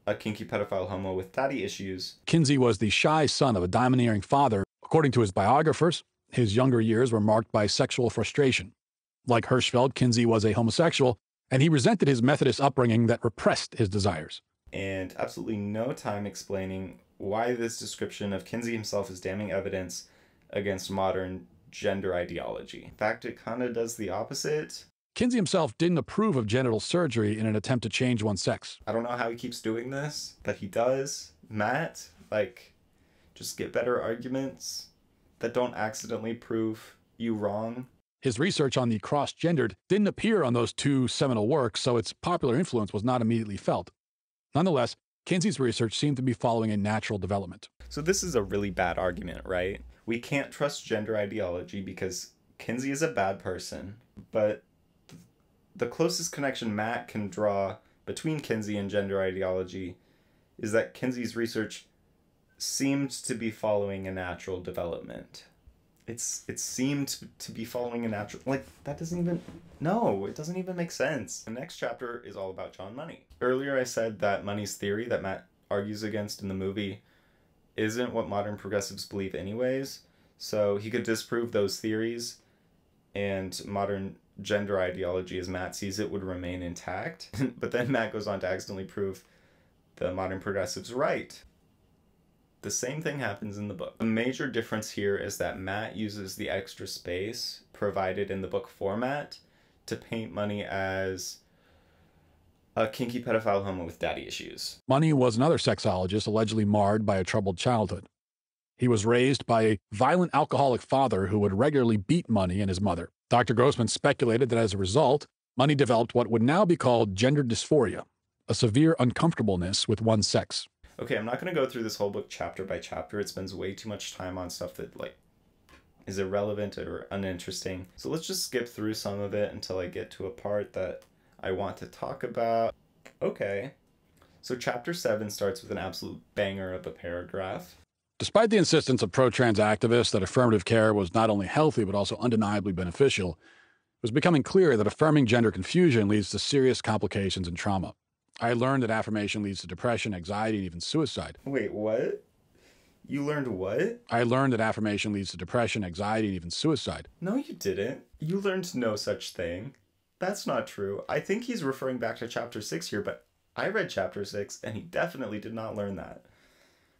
A: a kinky pedophile homo with daddy issues.
B: Kinsey was the shy son of a domineering father. According to his biographers, his younger years were marked by sexual frustration. Like Hirschfeld, Kinsey was a homosexual, and he resented his Methodist upbringing that repressed his desires.
A: And absolutely no time explaining why this description of Kinsey himself is damning evidence against modern gender ideology. In fact, it kind of does the opposite.
B: Kinsey himself didn't approve of genital surgery in an attempt to change one's sex.
A: I don't know how he keeps doing this, but he does. Matt, like, just get better arguments that don't accidentally prove you wrong.
B: His research on the cross-gendered didn't appear on those two seminal works, so its popular influence was not immediately felt. Nonetheless, Kinsey's research seemed to be following a natural development.
A: So this is a really bad argument, right? We can't trust gender ideology because Kinsey is a bad person, but the closest connection Matt can draw between Kinsey and gender ideology is that Kinsey's research seemed to be following a natural development. It seemed to be following a natural, like, that doesn't even, no, it doesn't even make sense. The next chapter is all about John Money. Earlier I said that Money's theory that Matt argues against in the movie isn't what modern progressives believe anyways, so he could disprove those theories and modern gender ideology as Matt sees it would remain intact. But then Matt goes on to accidentally prove the modern progressives right. The same thing happens in the book. The major difference here is that Matt uses the extra space provided in the book format to paint Money as a kinky pedophile homo with daddy issues.
B: Money was another sexologist allegedly marred by a troubled childhood. He was raised by a violent alcoholic father who would regularly beat Money and his mother. Dr. Grossman speculated that as a result, Money developed what would now be called gender dysphoria, a severe uncomfortableness with one's sex.
A: Okay, I'm not going to go through this whole book chapter by chapter. It spends way too much time on stuff that, like, is irrelevant or uninteresting. So let's just skip through some of it until I get to a part that I want to talk about. Okay. So chapter 7 starts with an absolute banger of a paragraph.
B: Despite the insistence of pro-trans activists that affirmative care was not only healthy but also undeniably beneficial, it was becoming clear that affirming gender confusion leads to serious complications and trauma. I learned that affirmation leads to depression, anxiety, and even suicide.
A: Wait, what? You learned what?
B: I learned that affirmation leads to depression, anxiety, and even suicide.
A: No, you didn't. You learned no such thing. That's not true. I think he's referring back to chapter 6 here, but I read chapter 6 and he definitely did not learn that.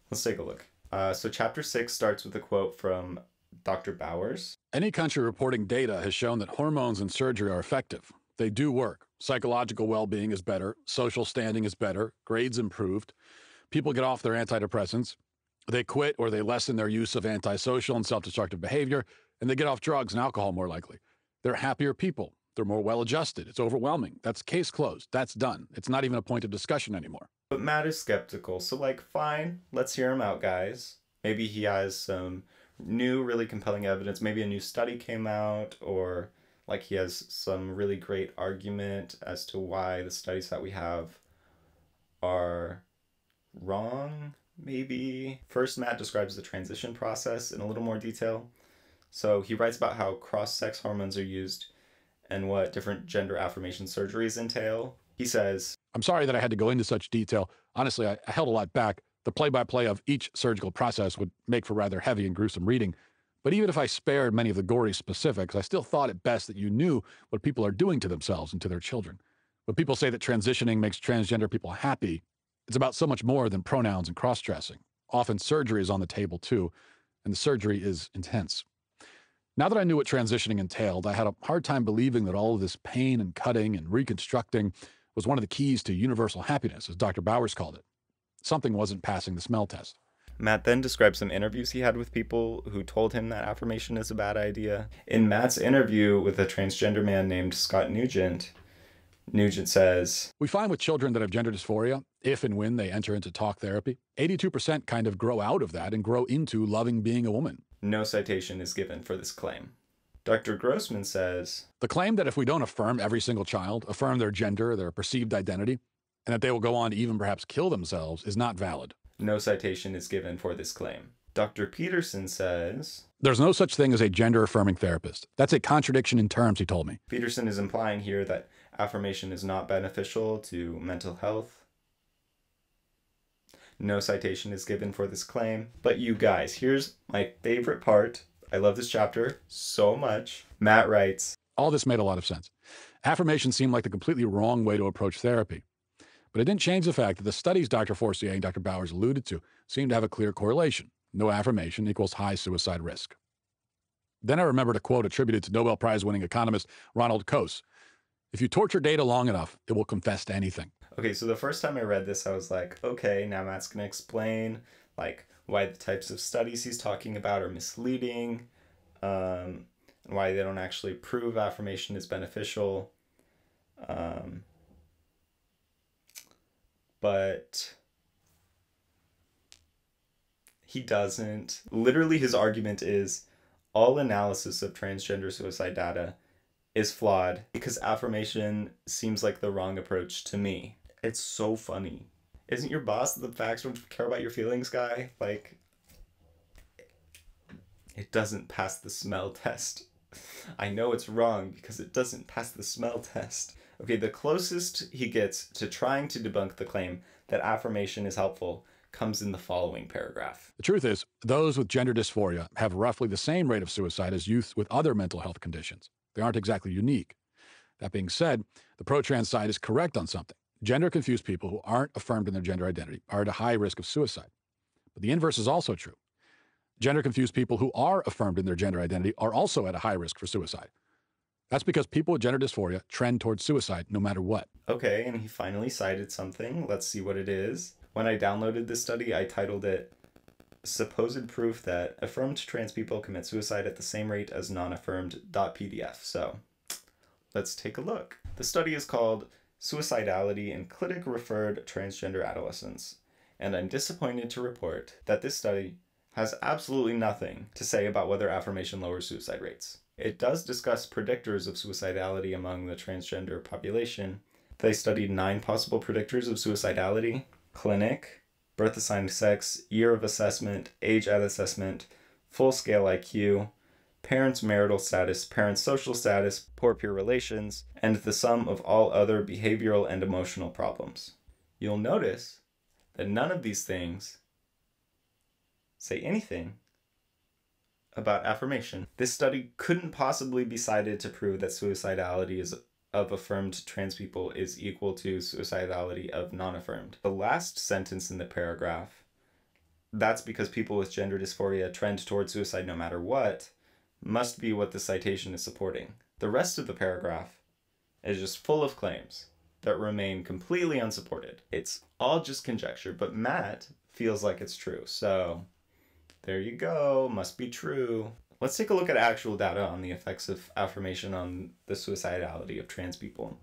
A: Let's take a look. So chapter 6 starts with a quote from Dr. Bowers.
B: Any country reporting data has shown that hormones and surgery are effective. They do work. Psychological well-being is better. Social standing is better. Grades improved. People get off their antidepressants. They quit or they lessen their use of antisocial and self-destructive behavior, and they get off drugs and alcohol more likely. They're happier people. They're more well-adjusted. It's overwhelming. That's case closed. That's done. It's not even a point of discussion anymore.
A: But Matt is skeptical, so like, fine, let's hear him out, guys. Maybe he has some new, really compelling evidence. Maybe a new study came out, or like he has some really great argument as to why the studies that we have are wrong, maybe. First, Matt describes the transition process in a little more detail. So he writes about how cross-sex hormones are used and what different gender affirmation surgeries entail. He says,
B: I'm sorry that I had to go into such detail. Honestly, I held a lot back. The play-by-play of each surgical process would make for rather heavy and gruesome reading. But even if I spared many of the gory specifics, I still thought it best that you knew what people are doing to themselves and to their children. When people say that transitioning makes transgender people happy, it's about so much more than pronouns and cross-dressing. Often surgery is on the table too, and the surgery is intense. Now that I knew what transitioning entailed, I had a hard time believing that all of this pain and cutting and reconstructing was one of the keys to universal happiness, as Dr. Bowers called it. Something wasn't passing the smell test.
A: Matt then describes some interviews he had with people who told him that affirmation is a bad idea. In Matt's interview with a transgender man named Scott Nugent, Nugent says,
B: we find with children that have gender dysphoria, if and when they enter into talk therapy, 82% kind of grow out of that and grow into loving being a woman.
A: No citation is given for this claim. Dr. Grossman says,
B: the claim that if we don't affirm every single child, affirm their gender, their perceived identity, and that they will go on to even perhaps kill themselves is not valid.
A: No citation is given for this claim. Dr. Peterson says,
B: there's no such thing as a gender-affirming therapist. That's a contradiction in terms, he told me.
A: Peterson is implying here that affirmation is not beneficial to mental health. No citation is given for this claim. But you guys, here's my favorite part. I love this chapter so much. Matt writes,
B: all this made a lot of sense. Affirmation seemed like the completely wrong way to approach therapy. But it didn't change the fact that the studies Dr. Forcier and Dr. Bowers alluded to seemed to have a clear correlation. No affirmation equals high suicide risk. Then I remembered a quote attributed to Nobel Prize-winning economist Ronald Coase. If you torture data long enough, it will confess to anything.
A: Okay, so the first time I read this, I was like, okay, now Matt's going to explain like why the types of studies he's talking about are misleading, and why they don't actually prove affirmation is beneficial. But he doesn't. Literally, his argument is all analysis of transgender suicide data is flawed because affirmation seems like the wrong approach to me. It's so funny. Isn't your boss the facts don't care about your feelings guy? Like, it doesn't pass the smell test. I know it's wrong because it doesn't pass the smell test. Okay, the closest he gets to trying to debunk the claim that affirmation is helpful comes in the following paragraph.
B: The truth is, those with gender dysphoria have roughly the same rate of suicide as youth with other mental health conditions. They aren't exactly unique. That being said, the pro-trans side is correct on something. Gender-confused people who aren't affirmed in their gender identity are at a high risk of suicide. But the inverse is also true. Gender-confused people who are affirmed in their gender identity are also at a high risk for suicide. That's because people with gender dysphoria trend towards suicide no matter what.
A: Okay, and he finally cited something. Let's see what it is. When I downloaded this study, I titled it Supposed Proof That Affirmed Trans People Commit Suicide at the Same Rate as Non-Affirmed.pdf. So let's take a look. The study is called Suicidality in Clinic-Referred Transgender Adolescents, and I'm disappointed to report that this study has absolutely nothing to say about whether affirmation lowers suicide rates. It does discuss predictors of suicidality among the transgender population. They studied 9 possible predictors of suicidality: clinic, birth assigned sex, year of assessment, age at assessment, full scale IQ, parents' marital status, parents' social status, poor peer relations, and the sum of all other behavioral and emotional problems. You'll notice that none of these things say anything about affirmation. This study couldn't possibly be cited to prove that suicidality is of affirmed trans people is equal to suicidality of non-affirmed. The last sentence in the paragraph, that's because people with gender dysphoria trend towards suicide no matter what, must be what the citation is supporting. The rest of the paragraph is just full of claims that remain completely unsupported. It's all just conjecture, but Matt feels like it's true. So there you go, must be true. Let's take a look at actual data on the effects of affirmation on the suicidality of trans people.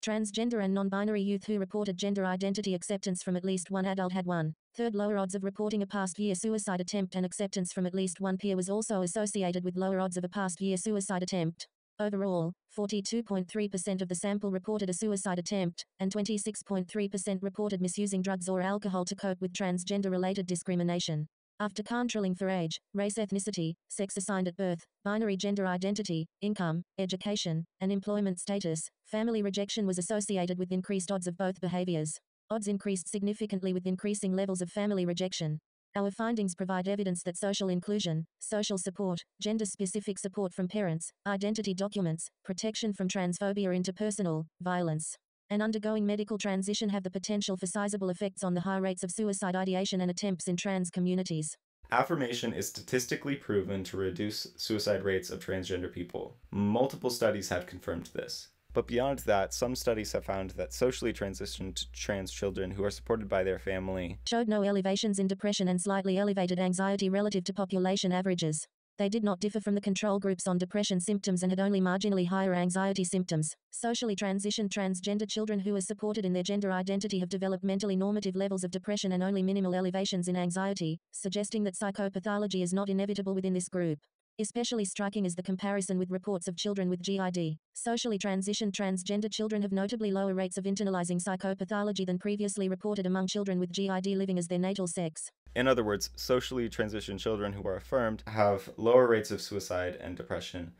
O: Transgender and non-binary youth who reported gender identity acceptance from at least one adult had 1/3 lower odds of reporting a past year suicide attempt, and acceptance from at least one peer was also associated with lower odds of a past year suicide attempt. Overall, 42.3% of the sample reported a suicide attempt, and 26.3% reported misusing drugs or alcohol to cope with transgender-related discrimination. After controlling for age, race, ethnicity, sex assigned at birth, binary gender identity, income, education, and employment status, family rejection was associated with increased odds of both behaviors. Odds increased significantly with increasing levels of family rejection. Our findings provide evidence that social inclusion, social support, gender-specific support from parents, identity documents, protection from transphobia or interpersonal violence, and undergoing medical transition have the potential for sizable effects on the high rates of suicide ideation and attempts in trans communities.
A: Affirmation is statistically proven to reduce suicide rates of transgender people. Multiple studies have confirmed this. But beyond that, some studies have found that socially transitioned trans children who are supported by their family
O: showed no elevations in depression and slightly elevated anxiety relative to population averages. They did not differ from the control groups on depression symptoms and had only marginally higher anxiety symptoms. Socially transitioned transgender children who are supported in their gender identity have developed mentally normative levels of depression and only minimal elevations in anxiety, suggesting that psychopathology is not inevitable within this group. Especially striking is the comparison with reports of children with GID. Socially transitioned transgender children have notably lower rates of internalizing psychopathology than previously reported among children with GID living as their natal sex.
A: In other words, socially transitioned children who are affirmed have lower rates of suicide and depression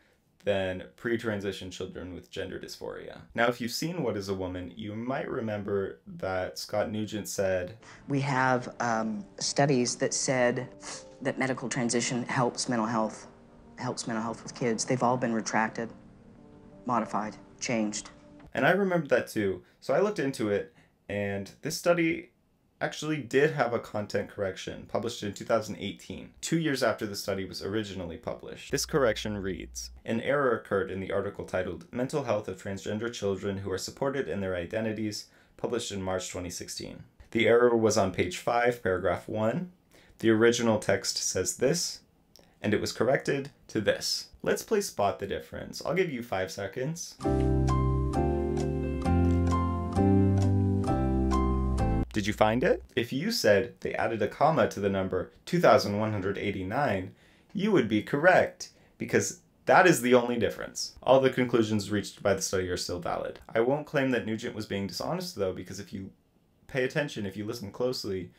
A: than pre-transition children with gender dysphoria. Now, if you've seen What is a Woman, you might remember that Scott Nugent said,
K: "We have studies that said that medical transition helps mental health with kids. They've all been retracted, modified, changed."
A: And I remember that too. So I looked into it, and this study actually did have a content correction published in 2018, 2 years after the study was originally published. This correction reads, "An error occurred in the article titled Mental Health of Transgender Children Who Are Supported in Their Identities, published in March 2016. The error was on page 5, paragraph 1. The original text says this, and it was corrected to this." Let's play Spot the Difference. I'll give you 5 seconds. Did you find it? If you said they added a comma to the number 2,189, you would be correct, because that is the only difference. All the conclusions reached by the study are still valid. I won't claim that Nugent was being dishonest though, because if you pay attention, if you listen closely,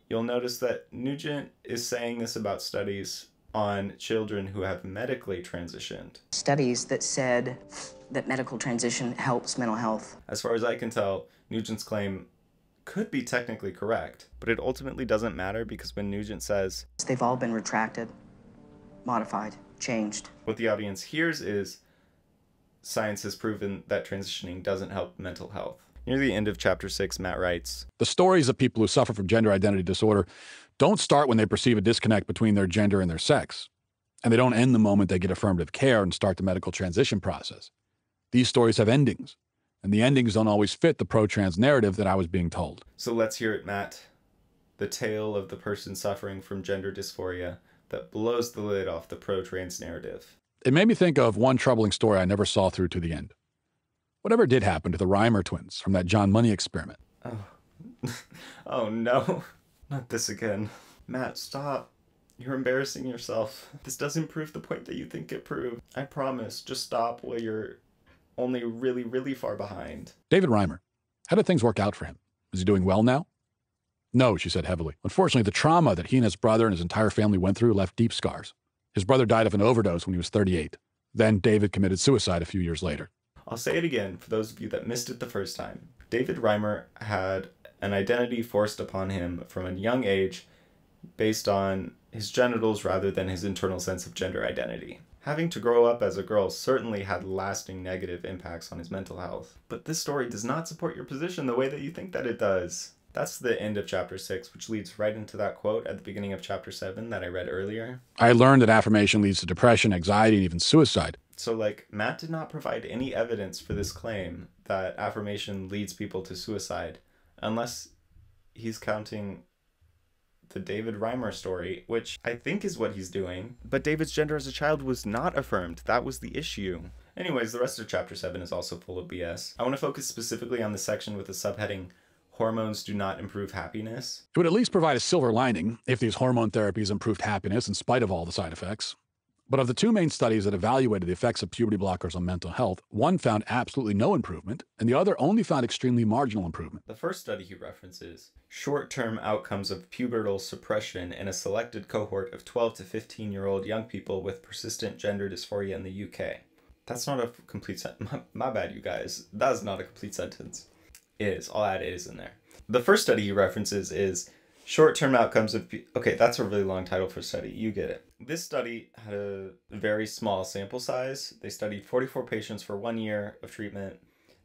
A: you'll notice that Nugent is saying this about studies on children who have medically transitioned.
K: Studies that said that medical transition helps mental health.
A: As far as I can tell, Nugent's claim could be technically correct, but it ultimately doesn't matter, because when Nugent says,
K: "They've all been retracted, modified, changed,"
A: what the audience hears is, science has proven that transitioning doesn't help mental health. Near the end of chapter 6, Matt writes,
B: "The stories of people who suffer from gender identity disorder don't start when they perceive a disconnect between their gender and their sex, and they don't end the moment they get affirmative care and start the medical transition process. These stories have endings, and the endings don't always fit the pro-trans narrative that I was being told."
A: So let's hear it, Matt. The tale of the person suffering from gender dysphoria that blows the lid off the pro-trans narrative.
B: It made me think of one troubling story I never saw through to the end. Whatever did happen to the Reimer twins from that John Money experiment?
A: Oh, oh no, not this again. Matt, stop. You're embarrassing yourself. This doesn't prove the point that you think it proved. I promise, just stop while you're only really, really far behind.
B: David Reimer. How did things work out for him? Is he doing well now? No, she said heavily. Unfortunately, the trauma that he and his brother and his entire family went through left deep scars. His brother died of an overdose when he was 38. Then David committed suicide a few years later.
A: I'll say it again for those of you that missed it the first time. David Reimer had an identity forced upon him from a young age based on his genitals rather than his internal sense of gender identity. Having to grow up as a girl certainly had lasting negative impacts on his mental health. But this story does not support your position the way that you think that it does. That's the end of chapter 6, which leads right into that quote at the beginning of chapter 7 that I read earlier.
B: I learned that affirmation leads to depression, anxiety, and even suicide.
A: So, like, Matt did not provide any evidence for this claim that affirmation leads people to suicide, unless he's counting the David Reimer story, which I think is what he's doing. But David's gender as a child was not affirmed. That was the issue. Anyways, the rest of chapter 7 is also full of BS. I want to focus specifically on the section with the subheading, Hormones Do Not Improve Happiness.
B: It would at least provide a silver lining if these hormone therapies improved happiness in spite of all the side effects. But of the 2 main studies that evaluated the effects of puberty blockers on mental health, one found absolutely no improvement, and the other only found extremely marginal improvement.
A: The first study he references, short-term outcomes of pubertal suppression in a selected cohort of 12 to 15-year-old young people with persistent gender dysphoria in the UK. That's not a complete sentence. My bad, you guys. That is not a complete sentence. Is. I'll add is in there. The first study he references is short-term outcomes of... Okay, that's a really long title for a study. You get it. This study had a very small sample size. They studied 44 patients for 1 year of treatment.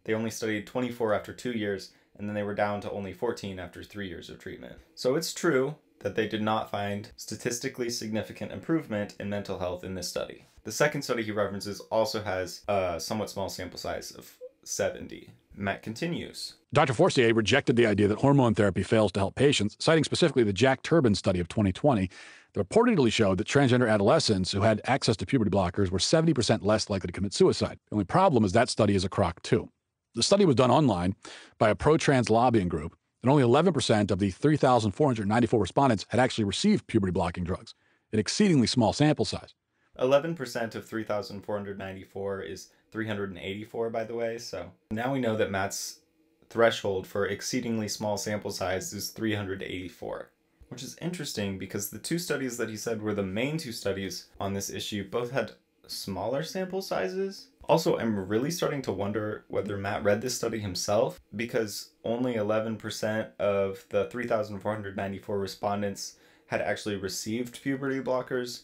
A: They only studied 24 after 2 years, and then they were down to only 14 after 3 years of treatment. So it's true that they did not find statistically significant improvement in mental health in this study. The second study he references also has a somewhat small sample size of 70. Matt continues.
B: Dr. Forcier rejected the idea that hormone therapy fails to help patients, citing specifically the Jack Turbin study of 2020 that reportedly showed that transgender adolescents who had access to puberty blockers were 70% less likely to commit suicide. The only problem is that study is a crock too. The study was done online by a pro-trans lobbying group, and only 11% of the 3,494 respondents had actually received puberty-blocking drugs, an exceedingly small sample size.
A: 11% of 3,494 is 384, by the way, so now we know that Matt's threshold for exceedingly small sample size is 384, which is interesting because the 2 studies that he said were the main 2 studies on this issue both had smaller sample sizes. Also, I'm really starting to wonder whether Matt read this study himself, because only 11% of the 3,494 respondents had actually received puberty blockers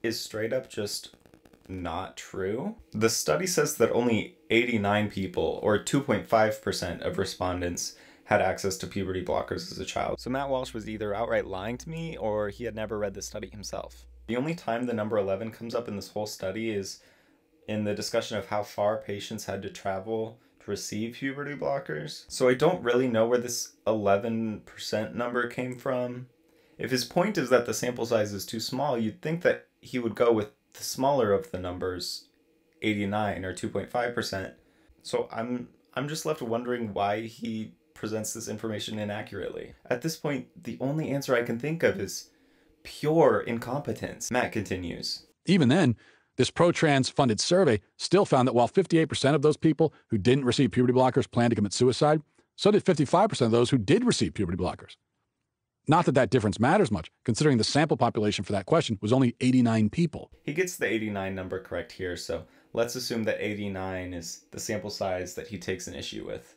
A: is straight up just not true. The study says that only 89 people, or 2.5% of respondents, had access to puberty blockers as a child. So Matt Walsh was either outright lying to me, or he had never read the study himself. The only time the number 11 comes up in this whole study is in the discussion of how far patients had to travel to receive puberty blockers. So I don't really know where this 11% number came from. If his point is that the sample size is too small, you'd think that he would go with the smaller of the numbers, 89 or 2.5%. So I'm just left wondering why he presents this information inaccurately. At this point, the only answer I can think of is pure incompetence. Matt continues.
B: Even then, this pro-trans funded survey still found that while 58% of those people who didn't receive puberty blockers planned to commit suicide, so did 55% of those who did receive puberty blockers. Not that that difference matters much, considering the sample population for that question was only 89 people.
A: He gets the 89 number correct here, so let's assume that 89 is the sample size that he takes an issue with,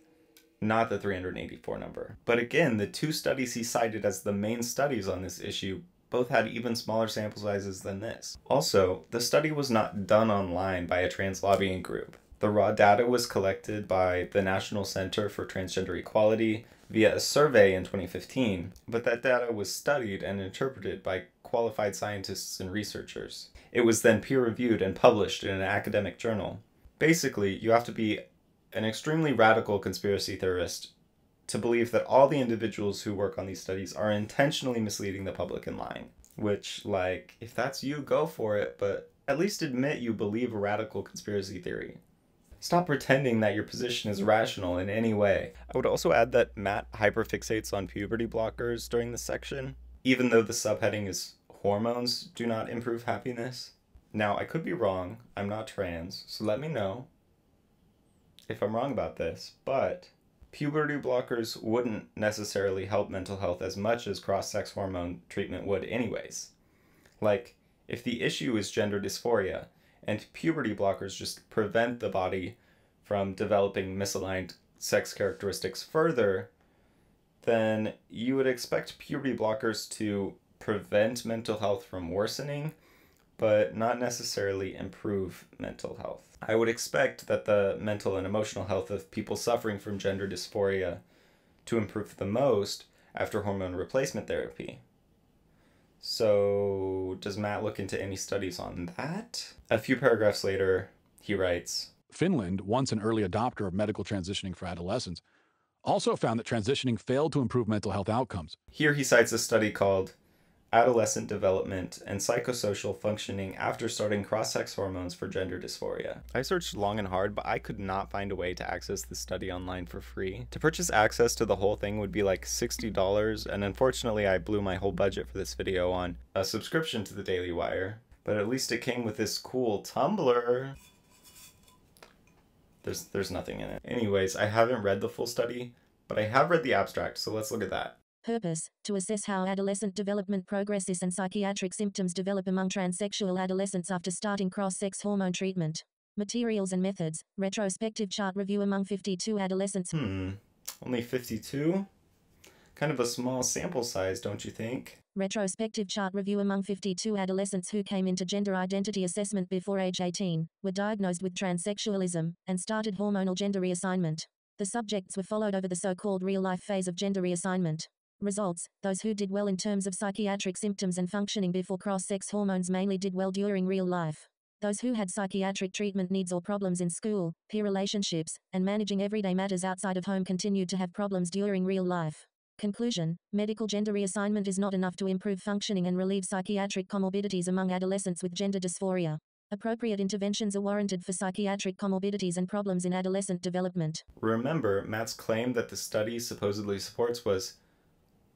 A: not the 384 number. But again, the 2 studies he cited as the main studies on this issue both had even smaller sample sizes than this. Also, the study was not done online by a trans lobbying group. The raw data was collected by the National Center for Transgender Equality via a survey in 2015, but that data was studied and interpreted by qualified scientists and researchers. It was then peer-reviewed and published in an academic journal. Basically, you have to be an extremely radical conspiracy theorist to believe that all the individuals who work on these studies are intentionally misleading the public and lying. Which, like, if that's you, go for it, but at least admit you believe a radical conspiracy theory. Stop pretending that your position is rational in any way. I would also add that Matt hyperfixates on puberty blockers during this section, even though the subheading is hormones do not improve happiness. Now, I could be wrong. I'm not trans, so let me know if I'm wrong about this, but puberty blockers wouldn't necessarily help mental health as much as cross-sex hormone treatment would anyways. Like, if the issue is gender dysphoria, and puberty blockers just prevent the body from developing misaligned sex characteristics further, then you would expect puberty blockers to prevent mental health from worsening, but not necessarily improve mental health. I would expect that the mental and emotional health of people suffering from gender dysphoria to improve the most after hormone replacement therapy. So, does Matt look into any studies on that? A few paragraphs later, he writes,
B: Finland, once an early adopter of medical transitioning for adolescents, also found that transitioning failed to improve mental health outcomes.
A: Here he cites a study called Adolescent Development and Psychosocial Functioning After Starting Cross-Sex Hormones for Gender Dysphoria. I searched long and hard, but I could not find a way to access this study online for free. To purchase access to the whole thing would be like $60, and unfortunately I blew my whole budget for this video on a subscription to the Daily Wire. But at least it came with this cool Tumblr. There's nothing in it. Anyways, I haven't read the full study, but I have read the abstract, so let's look at that.
O: Purpose: to assess how adolescent development progresses and psychiatric symptoms develop among transsexual adolescents after starting cross-sex hormone treatment. Materials and methods: retrospective chart review among 52 adolescents.
A: Only 52? Kind of a small sample size, don't you think?
O: Retrospective chart review among 52 adolescents who came into gender identity assessment before age 18, were diagnosed with transsexualism, and started hormonal gender reassignment. The subjects were followed over the so-called real-life phase of gender reassignment. Results: those who did well in terms of psychiatric symptoms and functioning before cross-sex hormones mainly did well during real life. Those who had psychiatric treatment needs or problems in school, peer relationships, and managing everyday matters outside of home continued to have problems during real life. Conclusion: medical gender reassignment is not enough to improve functioning and relieve psychiatric comorbidities among adolescents with gender dysphoria. Appropriate interventions are warranted for psychiatric comorbidities and problems in adolescent development.
A: Remember, Matt's claim that the study supposedly supports was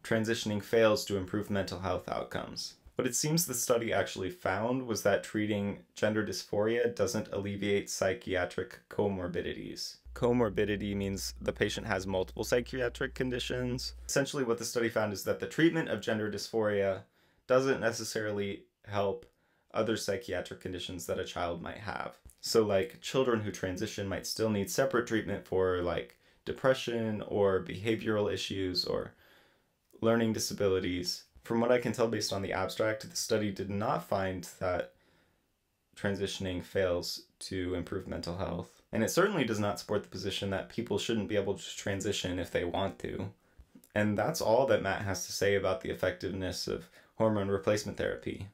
A: transitioning fails to improve mental health outcomes. What it seems the study actually found was that treating gender dysphoria doesn't alleviate psychiatric comorbidities. Comorbidity means the patient has multiple psychiatric conditions. Essentially what the study found is that the treatment of gender dysphoria doesn't necessarily help other psychiatric conditions that a child might have. So like children who transition might still need separate treatment for like depression or behavioral issues or learning disabilities. From what I can tell based on the abstract, the study did not find that transitioning fails to improve mental health. And it certainly does not support the position that people shouldn't be able to transition if they want to. And that's all that Matt has to say about the effectiveness of hormone replacement therapy.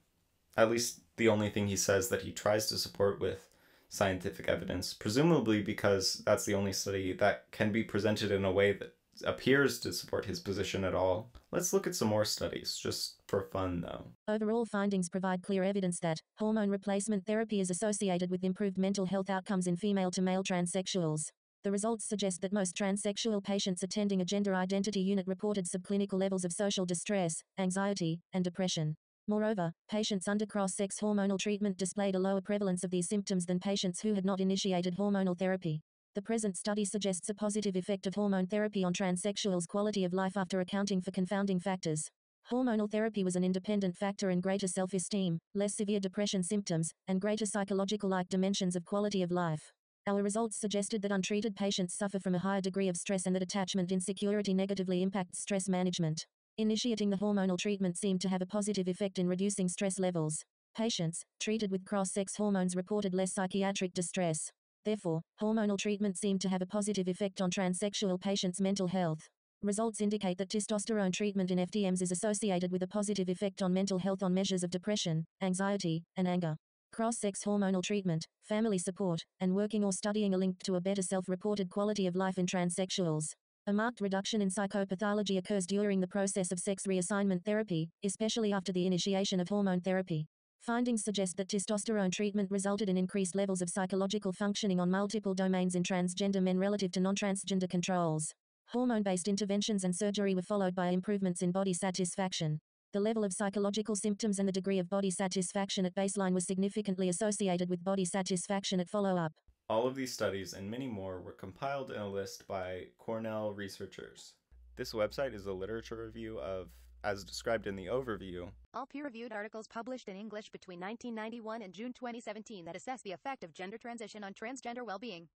A: At least the only thing he says that he tries to support with scientific evidence, presumably because that's the only study that can be presented in a way that appears to support his position at all. Let's look at some more studies, just for fun though.
O: Overall findings provide clear evidence that hormone replacement therapy is associated with improved mental health outcomes in female-to-male transsexuals. The results suggest that most transsexual patients attending a gender identity unit reported subclinical levels of social distress, anxiety, and depression. Moreover, patients under cross-sex hormonal treatment displayed a lower prevalence of these symptoms than patients who had not initiated hormonal therapy. The present study suggests a positive effect of hormone therapy on transsexuals' quality of life after accounting for confounding factors. Hormonal therapy was an independent factor in greater self-esteem, less severe depression symptoms, and greater psychological-like dimensions of quality of life. Our results suggested that untreated patients suffer from a higher degree of stress and that attachment insecurity negatively impacts stress management. Initiating the hormonal treatment seemed to have a positive effect in reducing stress levels. Patients treated with cross-sex hormones reported less psychiatric distress. Therefore, hormonal treatment seemed to have a positive effect on transsexual patients' mental health. Results indicate that testosterone treatment in FDMs is associated with a positive effect on mental health on measures of depression, anxiety, and anger. Cross-sex hormonal treatment, family support, and working or studying are linked to a better self-reported quality of life in transsexuals. A marked reduction in psychopathology occurs during the process of sex reassignment therapy, especially after the initiation of hormone therapy. Findings suggest that testosterone treatment resulted in increased levels of psychological functioning on multiple domains in transgender men relative to non-transgender controls. Hormone-based interventions and surgery were followed by improvements in body satisfaction. The level of psychological symptoms and the degree of body satisfaction at baseline was significantly associated with body satisfaction at follow-up.
A: All of these studies and many more were compiled in a list by Cornell researchers. This website is a literature review of, as described in the overview,
F: all peer-reviewed articles published in English between 1991 and June 2017 that assess the effect of gender transition on transgender well-being.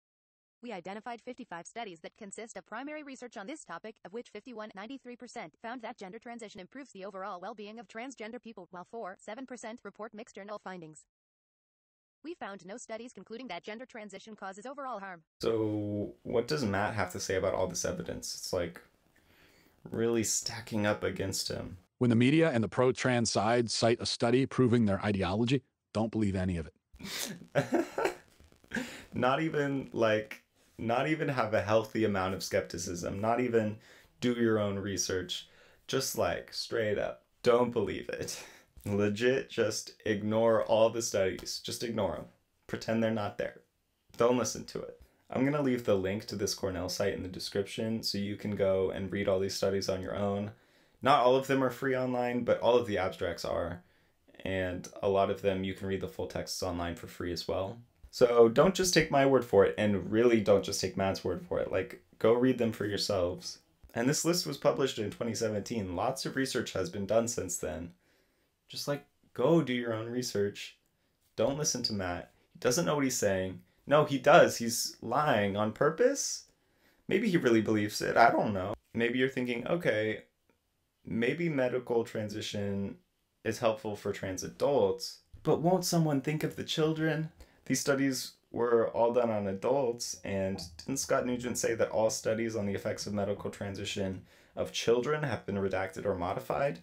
F: We identified 55 studies that consist of primary research on this topic, of which 93% found that gender transition improves the overall well-being of transgender people, while 7% report mixed or null findings. We found no studies concluding that gender transition causes overall harm.
A: So what does Matt have to say about all this evidence? It's like really stacking up against him.
B: When the media and the pro-trans side cite a study proving their ideology, don't believe any of it.
A: Not even have a healthy amount of skepticism, not even do your own research, just like straight up, don't believe it. Legit, just ignore all the studies. Just ignore them. Pretend they're not there. Don't listen to it. I'm going to leave the link to this Cornell site in the description so you can go and read all these studies on your own. Not all of them are free online, but all of the abstracts are. And a lot of them you can read the full texts online for free as well. So don't just take my word for it, and really don't just take Matt's word for it. Like, go read them for yourselves. And this list was published in 2017. Lots of research has been done since then. Just like, go do your own research. Don't listen to Matt. He doesn't know what he's saying. No, he does. He's lying on purpose. Maybe he really believes it. I don't know. Maybe you're thinking, okay, maybe medical transition is helpful for trans adults, but won't someone think of the children? These studies were all done on adults, and didn't Scott Nugent say that all studies on the effects of medical transition of children have been redacted or modified?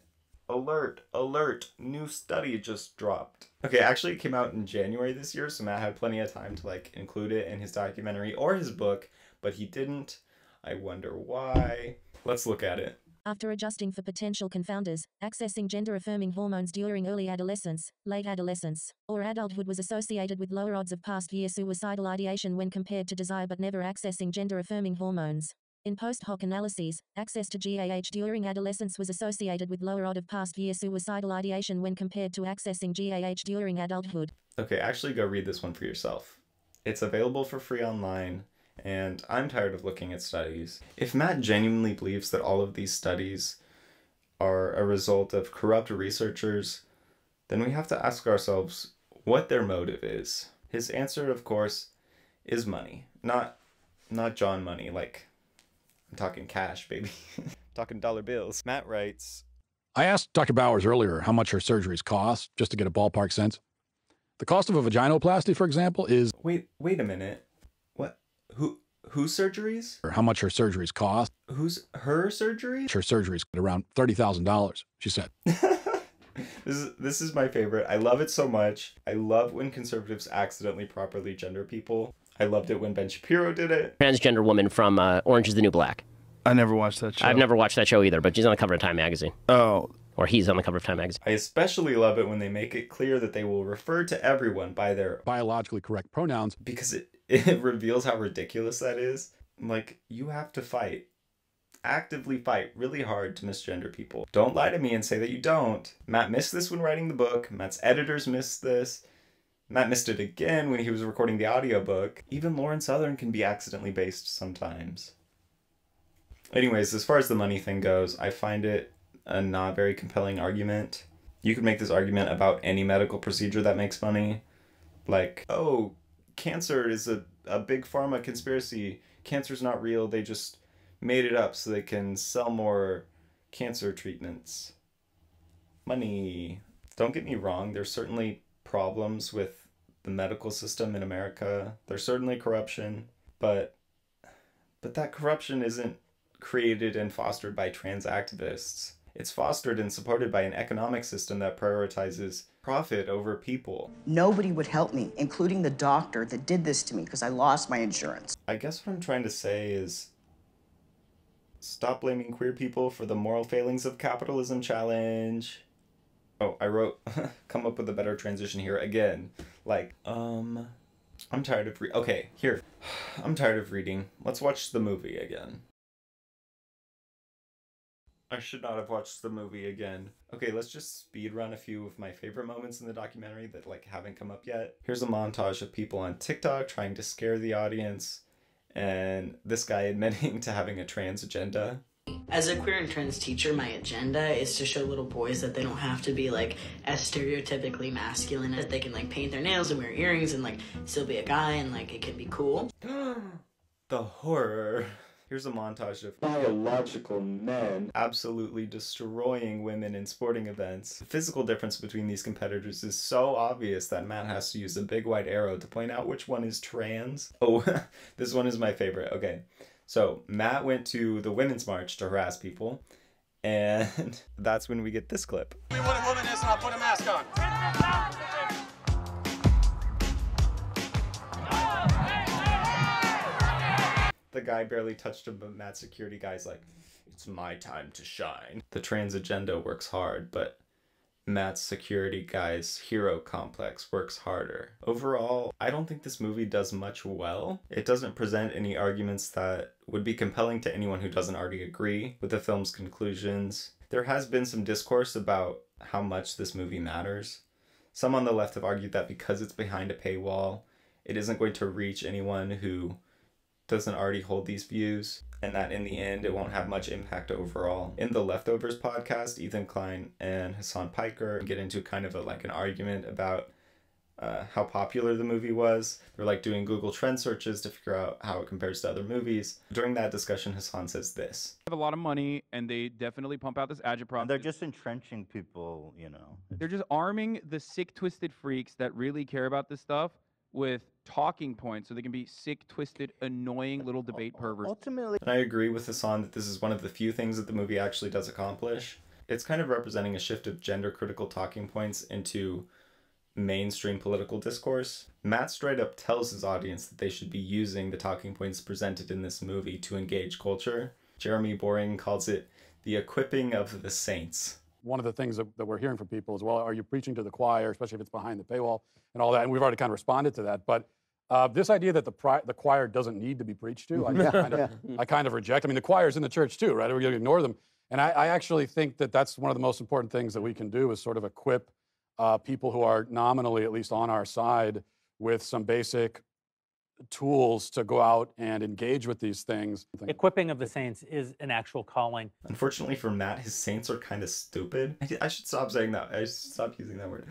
A: Alert, alert, new study just dropped. Okay, actually it came out in January this year, so Matt had plenty of time to like include it in his documentary or his book, but he didn't. I wonder why. Let's look at it.
O: After adjusting for potential confounders, accessing gender-affirming hormones during early adolescence, late adolescence, or adulthood was associated with lower odds of past-year suicidal ideation when compared to desire but never accessing gender-affirming hormones. In post-hoc analyses, access to GAH during adolescence was associated with lower odds of past-year suicidal ideation when compared to accessing GAH during adulthood.
A: Okay, actually go read this one for yourself. It's available for free online. And I'm tired of looking at studies. If Matt genuinely believes that all of these studies are a result of corrupt researchers, then we have to ask ourselves what their motive is. His answer, of course, is money. Not John money, like, I'm talking cash, baby. Talking dollar bills. Matt writes,
B: I asked Dr. Bowers earlier how much her surgeries cost, just to get a ballpark sense. The cost of a vaginoplasty, for example, is...
A: Wait a minute. What? Whose surgeries?
B: Or how much her surgeries cost.
A: Who's her surgery?
B: Her surgeries around $30,000, she said.
A: This is my favorite. I love it so much. I love when conservatives accidentally properly gender people. I loved it when Ben Shapiro did it.
Q: Transgender woman from Orange is the New Black.
L: I never watched that show.
Q: I've never watched that show either, but she's on the cover of Time magazine.
L: Oh.
Q: Or he's on the cover of Time magazine.
A: I especially love it when they make it clear that they will refer to everyone by their
B: biologically correct pronouns.
A: Because it reveals how ridiculous that is. Like, you have to fight. Actively fight really hard to misgender people. Don't lie to me and say that you don't. Matt missed this when writing the book. Matt's editors missed this. Matt missed it again when he was recording the audiobook. Even Lauren Southern can be accidentally based sometimes. Anyways, as far as the money thing goes, I find it a not very compelling argument. You could make this argument about any medical procedure that makes money. Like, oh, cancer is a big pharma conspiracy. Cancer's not real. They just made it up so they can sell more cancer treatments. Money. Don't get me wrong. There's certainly problems with the medical system in America. There's certainly corruption, but that corruption isn't created and fostered by trans activists. It's fostered and supported by an economic system that prioritizes profit over people.
K: Nobody would help me, including the doctor that did this to me because I lost my insurance.
A: I guess what I'm trying to say is stop blaming queer people for the moral failings of capitalism challenge. Oh, I wrote, come up with a better transition here again. Like, I'm tired of okay, here. I'm tired of reading. Let's watch the movie again. I should not have watched the movie again. Okay, let's just speedrun a few of my favorite moments in the documentary that like haven't come up yet. Here's a montage of people on TikTok trying to scare the audience, and this guy admitting to having a trans agenda.
N: As a queer and trans teacher, my agenda is to show little boys that they don't have to be like as stereotypically masculine, that they can like paint their nails and wear earrings and like still be a guy and like it can be cool.
A: The horror. Here's a montage of biological men absolutely destroying women in sporting events. The physical difference between these competitors is so obvious that Matt has to use a big white arrow to point out which one is trans. Oh, this one is my favorite. Okay, so Matt went to the Women's March to harass people, and that's when we get this clip.
L: Tell me what a woman is and I'll put a mask on.
A: The guy barely touched him, but Matt's security guy's like, it's my time to shine. The trans agenda works hard, but Matt's security guy's hero complex works harder. Overall, I don't think this movie does much well. It doesn't present any arguments that would be compelling to anyone who doesn't already agree with the film's conclusions. There has been some discourse about how much this movie matters. Some on the left have argued that because it's behind a paywall, it isn't going to reach anyone who doesn't already hold these views, and that in the end it won't have much impact overall. In the Leftovers podcast, Ethan Klein and Hassan Piker get into kind of an argument about how popular the movie was. They're like doing Google Trend searches to figure out how it compares to other movies. During that discussion, Hassan says this.
M: They have a lot of money, and they definitely pump out this agitprop.
W: And they're just entrenching people, you know.
M: They're just arming the sick, twisted freaks that really care about this stuff with talking points so they can be sick, twisted, annoying little debate perverts.
W: Ultimately,
A: and I agree with Hassan that this is one of the few things that the movie actually does accomplish. It's kind of representing a shift of gender-critical talking points into mainstream political discourse. Matt straight up tells his audience that they should be using the talking points presented in this movie to engage culture. Jeremy Boring calls it the equipping of the saints.
B: One of the things that we're hearing from people is, well, are you preaching to the choir, especially if it's behind the paywall and all that? And we've already kind of responded to that. But this idea that the choir doesn't need to be preached to, I kind of reject. I mean, the choir's in the church too, right? We're going to ignore them. And I actually think that that's one of the most important things that we can do is sort of equip people who are nominally, at least on our side, with some basic tools to go out and engage with these things.
X: Equipping of the saints is an actual calling.
A: Unfortunately for Matt, his saints are kind of stupid. I should stop saying that. I should stop using that word.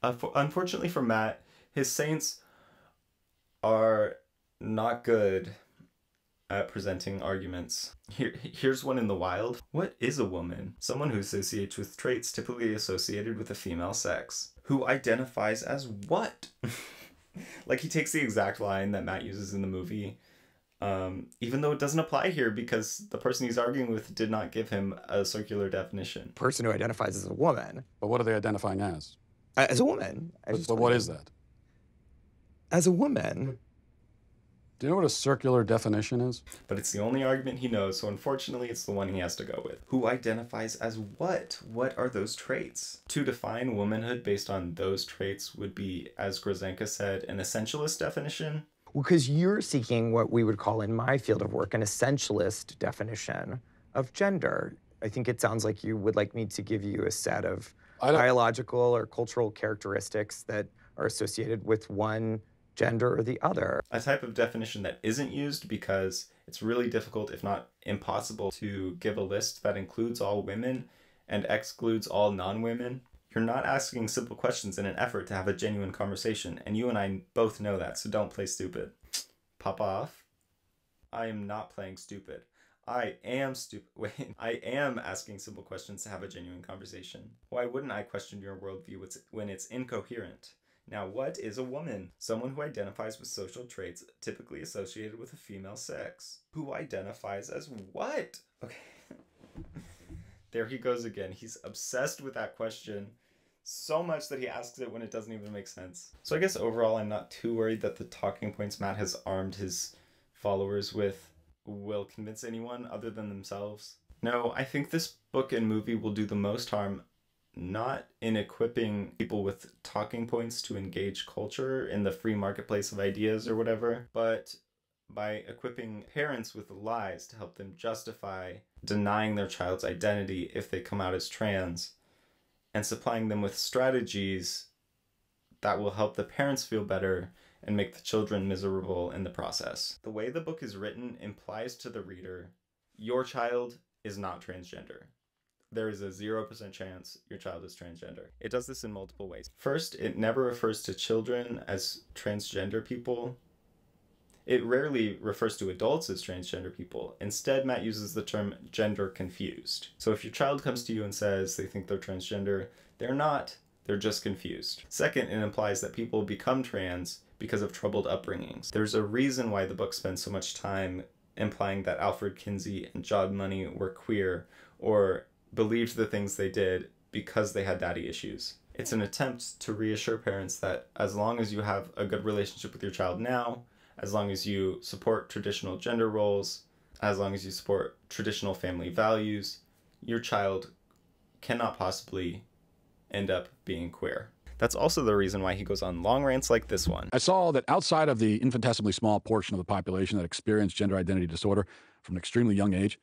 A: Unfortunately for Matt, his saints are not good at presenting arguments. Here's one in the wild. What is a woman? Someone who associates with traits typically associated with the female sex. Who identifies as what? Like, he takes the exact line that Matt uses in the movie, even though it doesn't apply here because the person he's arguing with did not give him a circular definition.
G: Person who identifies as a woman.
B: But what are they identifying as?
G: As a woman.
B: But what is that?
G: As a woman.
B: Do you know what a circular definition is?
A: But it's the only argument he knows, so unfortunately it's the one he has to go with. Who identifies as what? What are those traits? To define womanhood based on those traits would be, as Grzanka said, an essentialist definition.
G: Well, because you're seeking what we would call in my field of work an essentialist definition of gender. I think it sounds like you would like me to give you a set of biological or cultural characteristics that are associated with one gender or the other.
A: A type of definition that isn't used because it's really difficult, if not impossible, to give a list that includes all women and excludes all non-women. You're not asking simple questions in an effort to have a genuine conversation, and you and I both know that, so don't play stupid. Pop off. I am not playing stupid. I am stupid. Wait, I am asking simple questions to have a genuine conversation. Why wouldn't I question your worldview when it's incoherent? Now, what is a woman? Someone who identifies with social traits typically associated with a female sex. Who identifies as what? Okay. There he goes again. He's obsessed with that question so much that he asks it when it doesn't even make sense. So I guess overall, I'm not too worried that the talking points Matt has armed his followers with will convince anyone other than themselves. No, I think this book and movie will do the most harm not in equipping people with talking points to engage culture in the free marketplace of ideas or whatever, but by equipping parents with lies to help them justify denying their child's identity if they come out as trans, and supplying them with strategies that will help the parents feel better and make the children miserable in the process. The way the book is written implies to the reader, your child is not transgender. There is a 0% chance your child is transgender. It does this in multiple ways. First, it never refers to children as transgender people. It rarely refers to adults as transgender people. Instead, Matt uses the term gender confused. So if your child comes to you and says they think they're transgender, they're not, they're just confused. Second, it implies that people become trans because of troubled upbringings. There's a reason why the book spends so much time implying that Alfred Kinsey and John Money were queer or believed the things they did because they had daddy issues. It's an attempt to reassure parents that as long as you have a good relationship with your child now, as long as you support traditional gender roles, as long as you support traditional family values, your child cannot possibly end up being queer. That's also the reason why he goes on long rants like this one.
B: I saw that outside of the infinitesimally small portion of the population that experienced gender identity disorder from an extremely young age,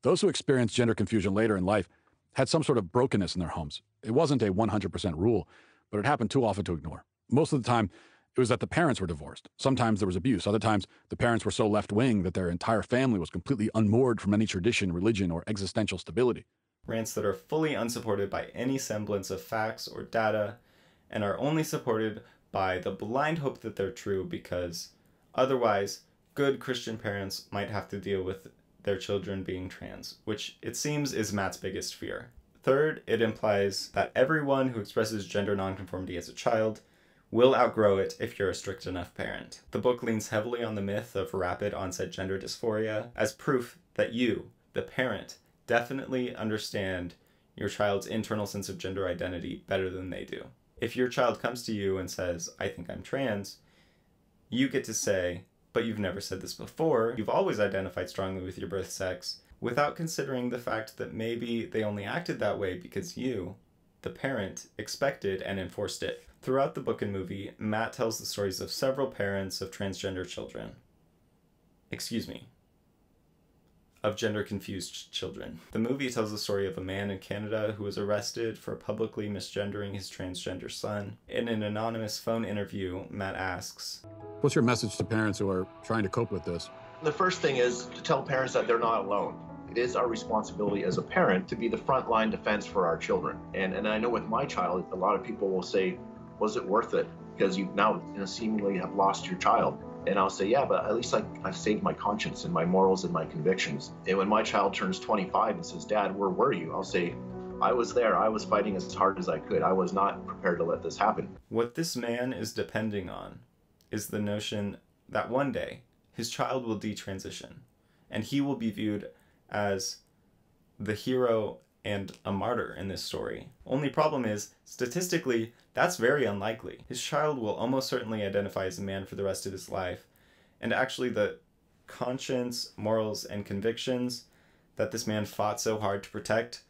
B: those who experienced gender confusion later in life had some sort of brokenness in their homes. It wasn't a 100% rule, but it happened too often to ignore. Most of the time, it was that the parents were divorced. Sometimes there was abuse. Other times, the parents were so left-wing that their entire family was completely unmoored from any tradition, religion, or existential stability.
A: Rants that are fully unsupported by any semblance of facts or data, and are only supported by the blind hope that they're true because otherwise, good Christian parents might have to deal with their children being trans, which it seems is Matt's biggest fear. Third, it implies that everyone who expresses gender nonconformity as a child will outgrow it if you're a strict enough parent. The book leans heavily on the myth of rapid onset gender dysphoria as proof that you, the parent, definitely understand your child's internal sense of gender identity better than they do. If your child comes to you and says, I think I'm trans, you get to say, but you've never said this before. You've always identified strongly with your birth sex, without considering the fact that maybe they only acted that way because you, the parent, expected and enforced it. Throughout the book and movie, Matt tells the stories of several parents of transgender children. Of gender-confused children. The movie tells the story of a man in Canada who was arrested for publicly misgendering his transgender son. In an anonymous phone interview, Matt asks,
B: What's your message to parents who are trying to cope with this?
D: The first thing is to tell parents that they're not alone. It is our responsibility as a parent to be the frontline defense for our children. And I know with my child, a lot of people will say, was it worth it? Because you now seemingly have lost your child. And I'll say, yeah, but at least I've saved my conscience and my morals and my convictions. And when my child turns 25 and says, Dad, where were you? I'll say, I was there. I was fighting as hard as I could. I was not prepared to let this happen.
A: What this man is depending on is the notion that one day his child will detransition and he will be viewed as the hero and a martyr in this story. Only problem is, statistically, that's very unlikely. His child will almost certainly identify as a man for the rest of his life, and actually the conscience, morals, and convictions that this man fought so hard to protect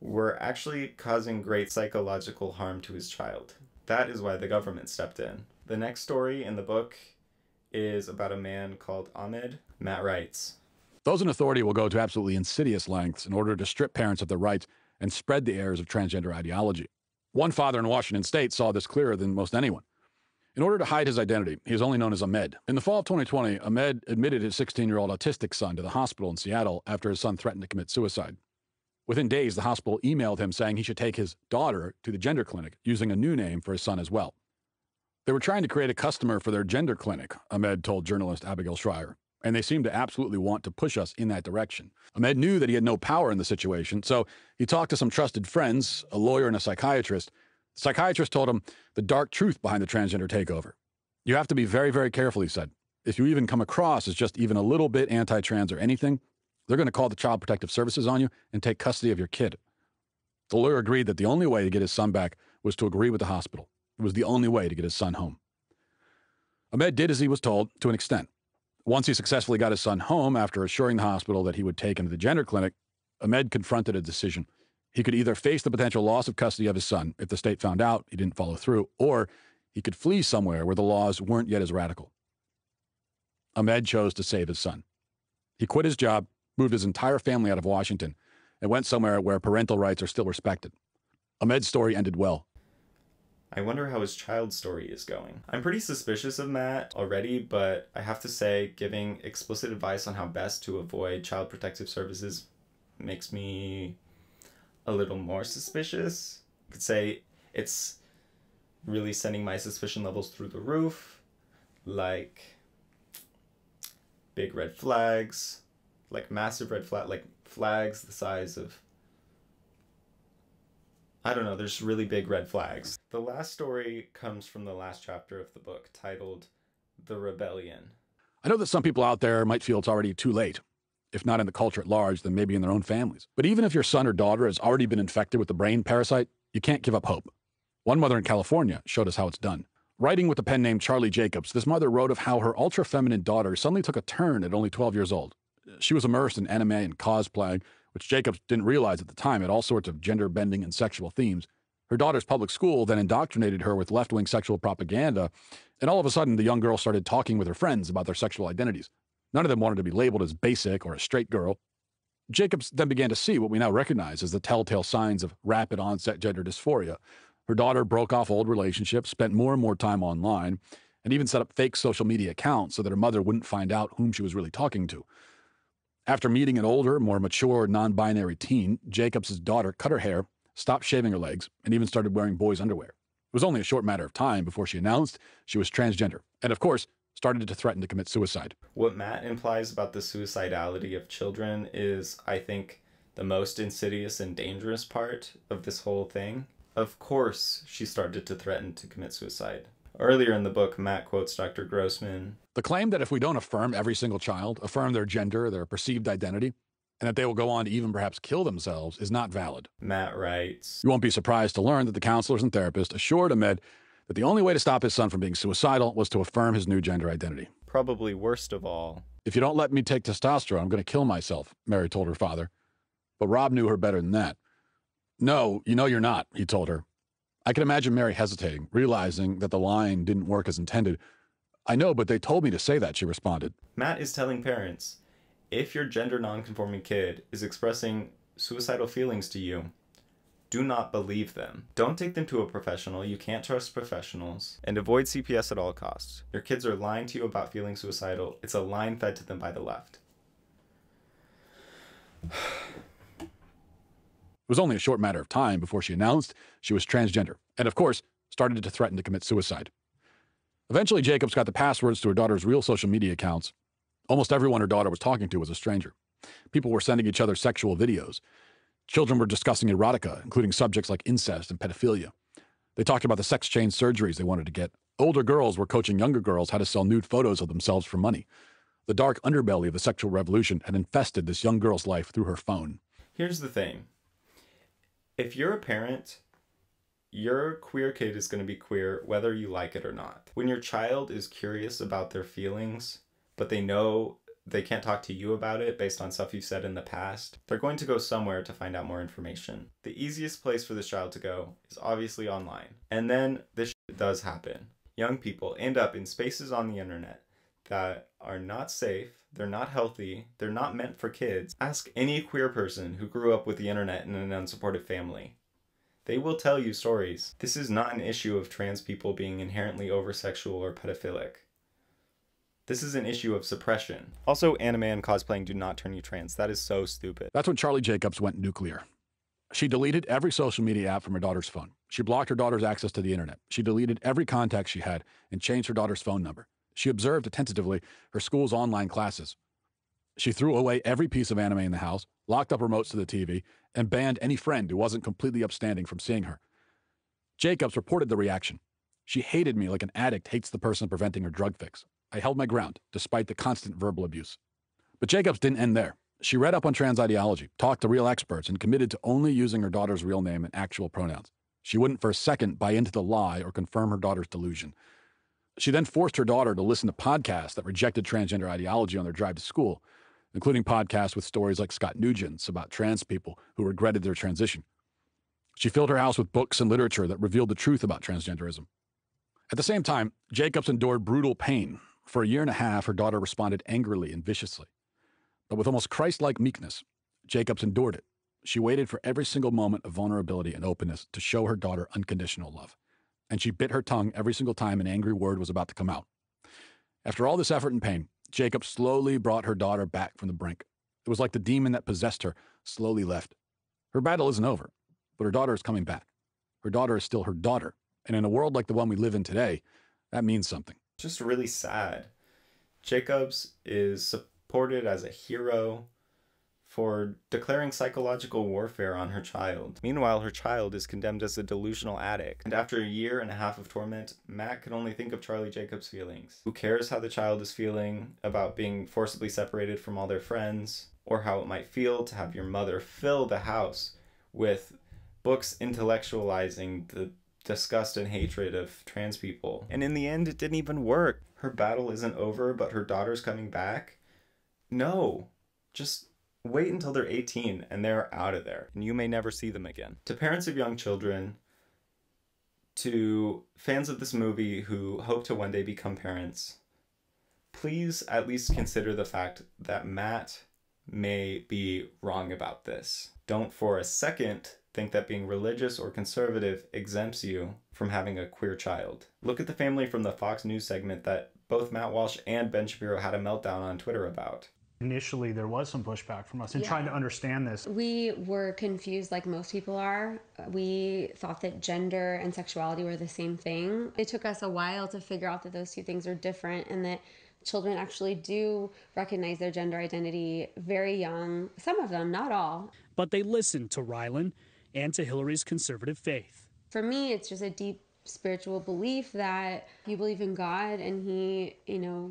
A: were actually causing great psychological harm to his child. That is why the government stepped in. The next story in the book is about a man called Ahmed. Matt writes,
B: Those in authority will go to absolutely insidious lengths in order to strip parents of their rights and spread the airs of transgender ideology. One father in Washington state saw this clearer than most anyone. In order to hide his identity, he is only known as Ahmed. In the fall of 2020, Ahmed admitted his 16-year-old autistic son to the hospital in Seattle after his son threatened to commit suicide. Within days, the hospital emailed him saying he should take his daughter to the gender clinic, using a new name for his son as well. They were trying to create a customer for their gender clinic, Ahmed told journalist Abigail Schreier, and they seemed to absolutely want to push us in that direction. Ahmed knew that he had no power in the situation, so he talked to some trusted friends, a lawyer and a psychiatrist. The psychiatrist told him the dark truth behind the transgender takeover. You have to be very, very careful, he said. If you even come across as just even a little bit anti-trans or anything, they're going to call the Child Protective Services on you and take custody of your kid. The lawyer agreed that the only way to get his son back was to agree with the hospital. It was the only way to get his son home. Ahmed did as he was told to an extent. Once he successfully got his son home after assuring the hospital that he would take him to the gender clinic, Ahmed confronted a decision. He could either face the potential loss of custody of his son if the state found out he didn't follow through, or he could flee somewhere where the laws weren't yet as radical. Ahmed chose to save his son. He quit his job, moved his entire family out of Washington, and went somewhere where parental rights are still respected. Ahmed's story ended well.
A: I wonder how his child's story is going. I'm pretty suspicious of Matt already, but I have to say, giving explicit advice on how best to avoid Child Protective Services makes me a little more suspicious. I could say it's really sending my suspicion levels through the roof. Like, big red flags, like massive red flag, like flags the size of, I don't know, there's really big red flags. The last story comes from the last chapter of the book, titled The Rebellion.
B: I know that some people out there might feel it's already too late. If not in the culture at large, then maybe in their own families. But even if your son or daughter has already been infected with the brain parasite, you can't give up hope. One mother in California showed us how it's done. Writing with a pen named Charlie Jacobs, this mother wrote of how her ultra-feminine daughter suddenly took a turn at only 12 years old. She was immersed in anime and cosplay, which Jacobs didn't realize at the time had all sorts of gender-bending and sexual themes. Her daughter's public school then indoctrinated her with left-wing sexual propaganda, and all of a sudden the young girl started talking with her friends about their sexual identities. None of them wanted to be labeled as basic or a straight girl. Jacobs then began to see what we now recognize as the telltale signs of rapid onset gender dysphoria. Her daughter broke off old relationships, spent more and more time online, and even set up fake social media accounts so that her mother wouldn't find out whom she was really talking to. After meeting an older, more mature, non-binary teen, Jacobs' daughter cut her hair, stopped shaving her legs, and even started wearing boys' underwear. It was only a short matter of time before she announced she was transgender, and of course, started to threaten to commit suicide.
A: What Matt implies about the suicidality of children is, I think, the most insidious and dangerous part of this whole thing. Of course, she started to threaten to commit suicide. Earlier in the book, Matt quotes Dr. Grossman.
B: The claim that if we don't affirm every single child, affirm their gender, their perceived identity, and that they will go on to even perhaps kill themselves is not valid.
A: Matt writes,
B: You won't be surprised to learn that the counselors and therapists assured Ahmed that the only way to stop his son from being suicidal was to affirm his new gender identity.
A: Probably worst of all.
B: If you don't let me take testosterone, I'm going to kill myself, Mary told her father. But Rob knew her better than that. No, you know you're not, he told her. I can imagine Mary hesitating, realizing that the line didn't work as intended. I know, but they told me to say that, she responded.
A: Matt is telling parents, if your gender nonconforming kid is expressing suicidal feelings to you, do not believe them. Don't take them to a professional. You can't trust professionals. And avoid CPS at all costs. Your kids are lying to you about feeling suicidal. It's a line fed to them by the left.
B: It was only a short matter of time before she announced she was transgender, and of course, started to threaten to commit suicide. Eventually, Jacobs got the passwords to her daughter's real social media accounts. Almost everyone her daughter was talking to was a stranger. People were sending each other sexual videos. Children were discussing erotica, including subjects like incest and pedophilia. They talked about the sex change surgeries they wanted to get. Older girls were coaching younger girls how to sell nude photos of themselves for money. The dark underbelly of the sexual revolution had infested this young girl's life through her phone.
A: Here's the thing. If you're a parent, your queer kid is going to be queer whether you like it or not. When your child is curious about their feelings, but they know they can't talk to you about it based on stuff you've said in the past, they're going to go somewhere to find out more information. The easiest place for this child to go is obviously online. And then this shit does happen. Young people end up in spaces on the internet that are not safe, they're not healthy, they're not meant for kids. Ask any queer person who grew up with the internet in an unsupportive family. They will tell you stories. This is not an issue of trans people being inherently oversexual or pedophilic. This is an issue of suppression. Also, anime and cosplaying do not turn you trans. That is so stupid.
B: That's when Charlie Jacobs went nuclear. She deleted every social media app from her daughter's phone. She blocked her daughter's access to the internet. She deleted every contact she had and changed her daughter's phone number. She observed attentively her school's online classes. She threw away every piece of anime in the house, locked up remotes to the TV, and banned any friend who wasn't completely upstanding from seeing her. Jacobs reported the reaction. She hated me like an addict hates the person preventing her drug fix. I held my ground, despite the constant verbal abuse. But Jacobs didn't end there. She read up on trans ideology, talked to real experts, and committed to only using her daughter's real name and actual pronouns. She wouldn't for a second buy into the lie or confirm her daughter's delusion. She then forced her daughter to listen to podcasts that rejected transgender ideology on their drive to school, including podcasts with stories like Scott Nugent's about trans people who regretted their transition. She filled her house with books and literature that revealed the truth about transgenderism. At the same time, Jacobs endured brutal pain. For a year and a half, her daughter responded angrily and viciously. But with almost Christ-like meekness, Jacobs endured it. She waited for every single moment of vulnerability and openness to show her daughter unconditional love. And she bit her tongue every single time an angry word was about to come out. After all this effort and pain, Jacob slowly brought her daughter back from the brink. It was like the demon that possessed her slowly left. Her battle isn't over, but her daughter is coming back. Her daughter is still her daughter. And in a world like the one we live in today, that means something.
A: Just really sad Jacobs is supported as a hero for declaring psychological warfare on her child. Meanwhile, her child is condemned as a delusional addict. And after a year and a half of torment, Matt can only think of Charlie Jacobs' feelings. Who cares how the child is feeling about being forcibly separated from all their friends, or how it might feel to have your mother fill the house with books intellectualizing the disgust and hatred of trans people. And in the end, it didn't even work. Her battle isn't over, but her daughter's coming back. No, just wait until they're 18 and they're out of there, and you may never see them again. To parents of young children, to fans of this movie who hope to one day become parents, please at least consider the fact that Matt may be wrong about this. Don't for a second think that being religious or conservative exempts you from having a queer child. Look at the family from the Fox News segment that both Matt Walsh and Ben Shapiro had a meltdown on Twitter about.
I: Initially, there was some pushback from us in trying to understand this.
P: We were confused like most people are. We thought that gender and sexuality were the same thing. It took us a while to figure out that those two things are different and that children actually do recognize their gender identity very young. Some of them, not all.
R: But they listened to Rylan and to Hillary's conservative faith.
P: For me, it's just a deep spiritual belief that if you believe in God and he,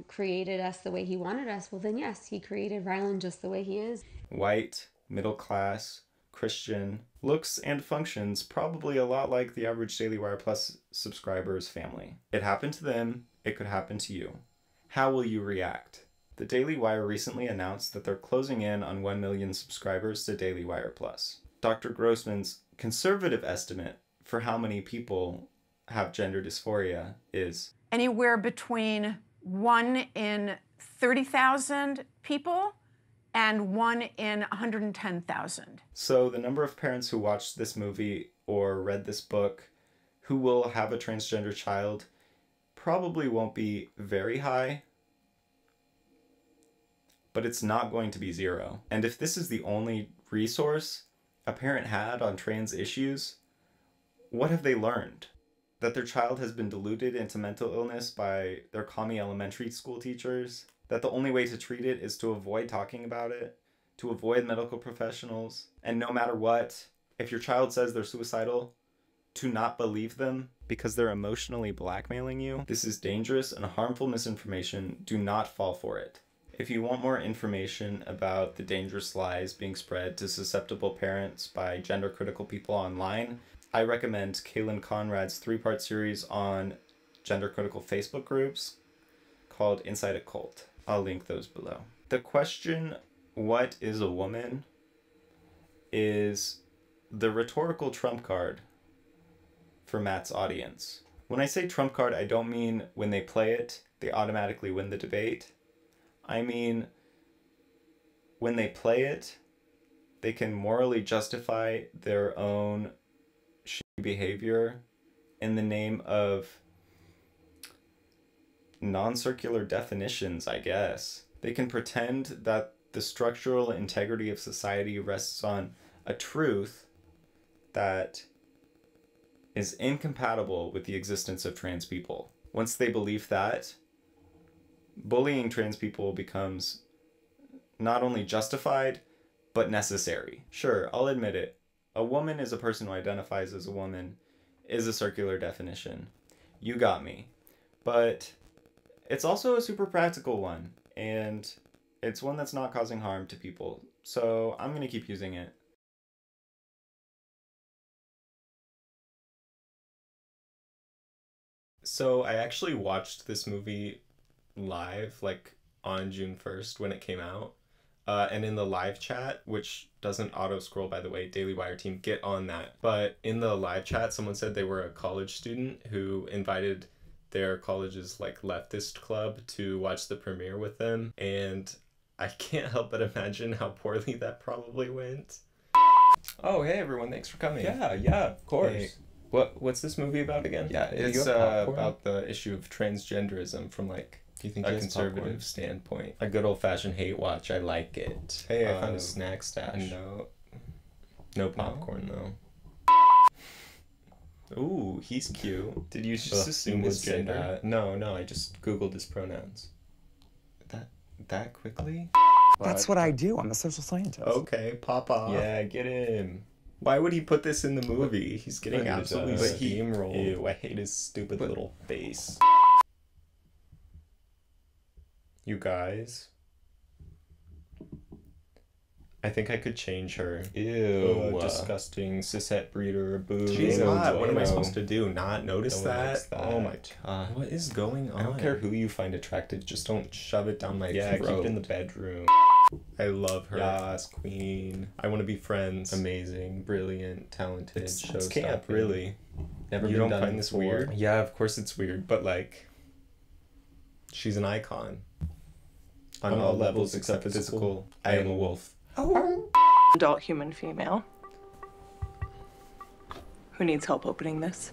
P: created us the way he wanted us, well then yes, he created Rylan just the way he is.
A: White, middle class, Christian, looks and functions probably a lot like the average Daily Wire Plus subscriber's family. It happened to them, it could happen to you. How will you react? The Daily Wire recently announced that they're closing in on 1 million subscribers to Daily Wire Plus. Dr. Grossman's conservative estimate for how many people have gender dysphoria is
S: anywhere between 1 in 30,000 people and 1 in 110,000.
A: So the number of parents who watched this movie or read this book who will have a transgender child probably won't be very high, but it's not going to be zero. And if this is the only resource a parent had on trans issues, what have they learned? That their child has been deluded into mental illness by their commie elementary school teachers, that the only way to treat it is to avoid talking about it, to avoid medical professionals, and no matter what, if your child says they're suicidal, to not believe them because they're emotionally blackmailing you. This is dangerous and harmful misinformation. Do not fall for it. If you want more information about the dangerous lies being spread to susceptible parents by gender-critical people online, I recommend Kaylin Conrad's 3-part series on gender-critical Facebook groups called Inside a Cult. I'll link those below. The question, what is a woman, is the rhetorical trump card for Matt's audience. When I say trump card, I don't mean when they play it, they automatically win the debate. I mean, when they play it, they can morally justify their own behavior in the name of non-circular definitions, I guess. They can pretend that the structural integrity of society rests on a truth that is incompatible with the existence of trans people. Once they believe that, bullying trans people becomes not only justified, but necessary. Sure, I'll admit it. A woman is a person who identifies as a woman is a circular definition. You got me. But it's also a super practical one, and it's one that's not causing harm to people. So I'm going to keep using it. So I actually watched this movie live, like on June 1st when it came out. And in the live chat, which doesn't auto-scroll, by the way, Daily Wire team, get on that. But in the live chat, someone said they were a college student who invited their college's like leftist club to watch the premiere with them. And I can't help but imagine how poorly that probably went. Oh, hey everyone, thanks for coming. Yeah, of course. Hey, what's this movie about again? Yeah, it's about the issue of transgenderism from like
Y: Do you think
A: a conservative standpoint. A good old-fashioned hate watch. I like it. Hey, I found a snack stash. No popcorn, though. Ooh, he's cute. Did you just assume his gender? No, I just Googled his pronouns. that quickly?
G: That's what I do. I'm a social scientist.
A: Okay, pop off.
C: Yeah, get him.
A: Why would he put this in the movie? He's getting absolutely
C: But
A: steamrolled.
C: Ew, I hate his stupid little face.
A: You guys, I think I could change her.
C: Ew.
A: Disgusting cishet breeder boo.
C: She's
A: not.
C: hot.
A: What am I supposed to do? Not notice
C: No one
A: that?
C: likes that.
A: Oh my god. What is going on?
C: I don't care who you find attractive, just don't
A: Shove it down my
C: Yeah,
A: throat.
C: keep it in the bedroom.
A: I love her.
C: Yas, queen.
A: I want to be friends.
C: Amazing, brilliant, talented,
A: It's
C: show
A: camp, really.
C: Never
A: You
C: been
A: don't
C: done
A: find this
C: before.
A: weird? Yeah, of course it's weird, but like, she's an icon. On all levels except physical. I am a wolf.
H: Adult human female who needs help opening this.